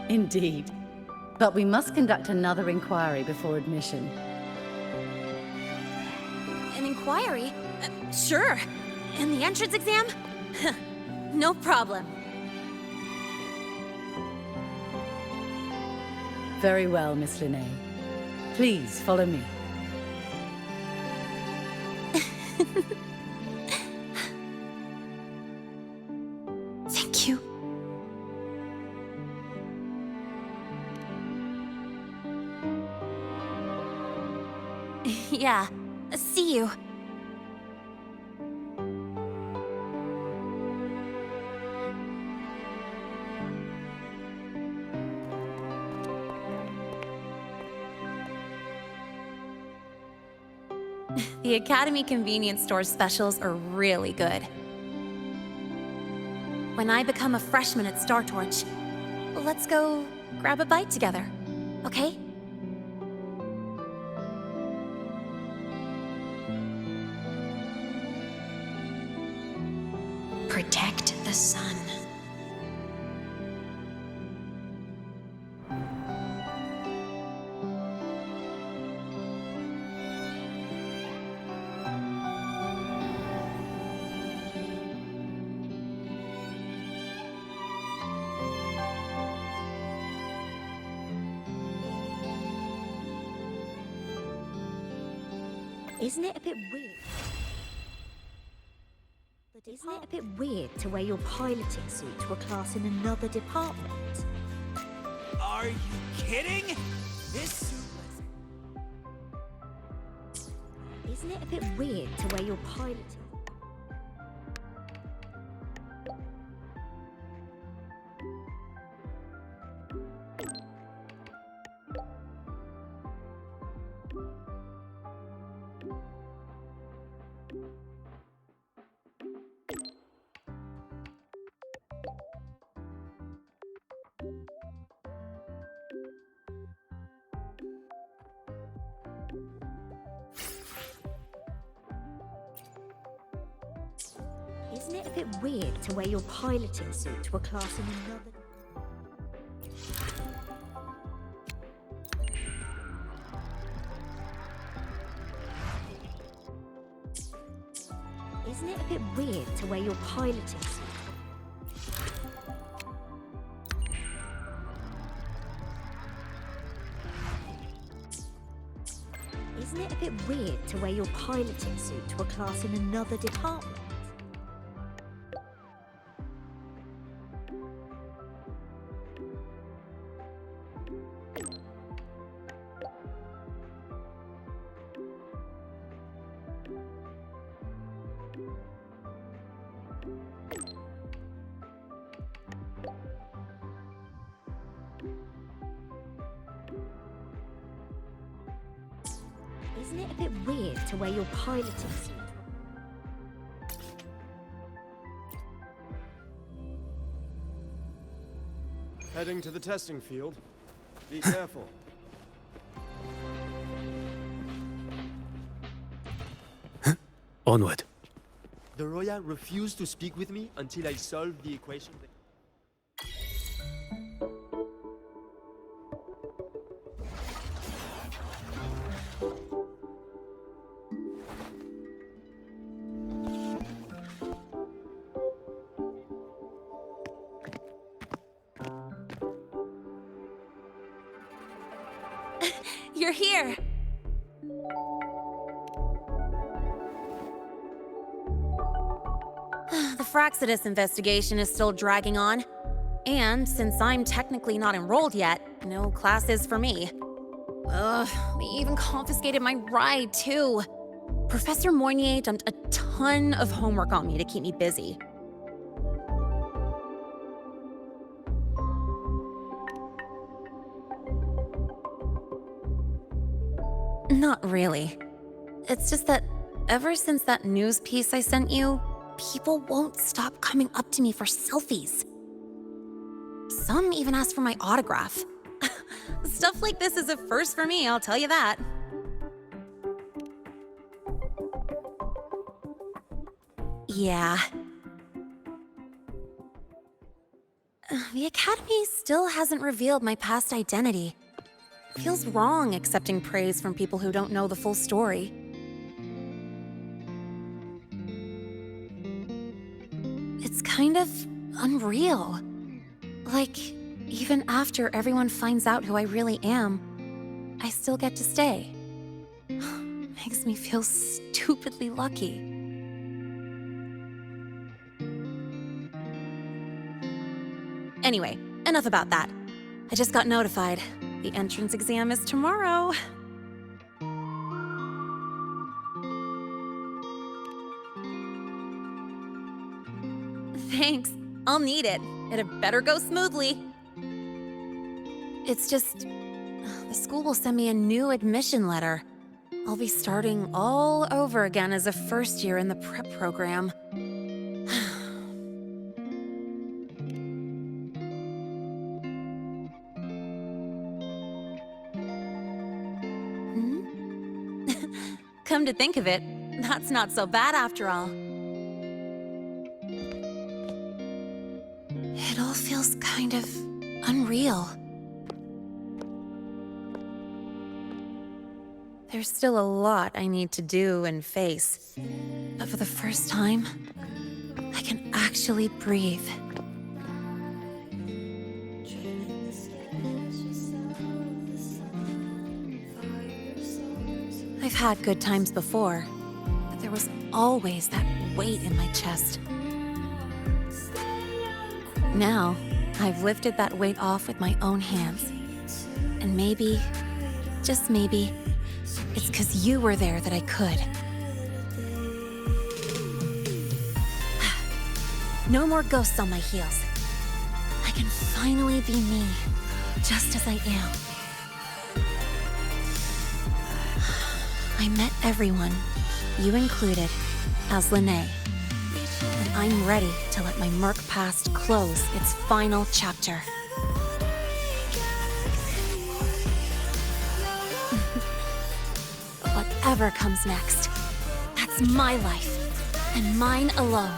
Indeed. But we must conduct another inquiry before admission. An inquiry? Sure. And the entrance exam? No problem. Very well, Miss Linnae. Please follow me. Thank you. Yeah, see you. The Academy convenience store specials are really good. When I become a freshman at Star Torch, let's go grab a bite together, okay? Protect the sun. Isn't it a bit weird? Isn't it a bit weird to wear your piloting suit to a class in another department? Are you kidding? This suit was... Isn't it a bit weird to wear your piloting... Isn't it a bit weird to wear your piloting suit to a class in another... Isn't it a bit weird to wear your piloting suit? a bit weird to wear your piloting suit to a class in another department? Isn't it a bit weird to wear your piloting suit? Heading to the testing field. Be careful. Onward. The Roya refused to speak with me until I solved the equation. You're here! The Fraxidus investigation is still dragging on. And since I'm technically not enrolled yet, no classes for me. Ugh, they even confiscated my ride, too. Professor Moynier dumped a ton of homework on me to keep me busy. Not really. It's just that ever since that news piece I sent you, people won't stop coming up to me for selfies. Some even ask for my autograph. Stuff like this is a first for me, I'll tell you that. Yeah. The Academy still hasn't revealed my past identity. Feels wrong accepting praise from people who don't know the full story. It's kind of unreal. Like, even after everyone finds out who I really am, I still get to stay. Makes me feel stupidly lucky. Anyway, enough about that. I just got notified. The entrance exam is tomorrow. Thanks. I'll need it. It better go smoothly. It's just, the school will send me a new admission letter. I'll be starting all over again as a first year in the prep program. Come to think of it, that's not so bad after all. It all feels kind of unreal. There's still a lot I need to do and face, but for the first time, I can actually breathe. I've had good times before, but there was always that weight in my chest. Now, I've lifted that weight off with my own hands. And maybe, just maybe, it's 'cause you were there that I could. No more ghosts on my heels. I can finally be me, just as I am. I met everyone, you included, as Lene. And I'm ready to let my Merc past close its final chapter. Whatever comes next, that's my life, and mine alone.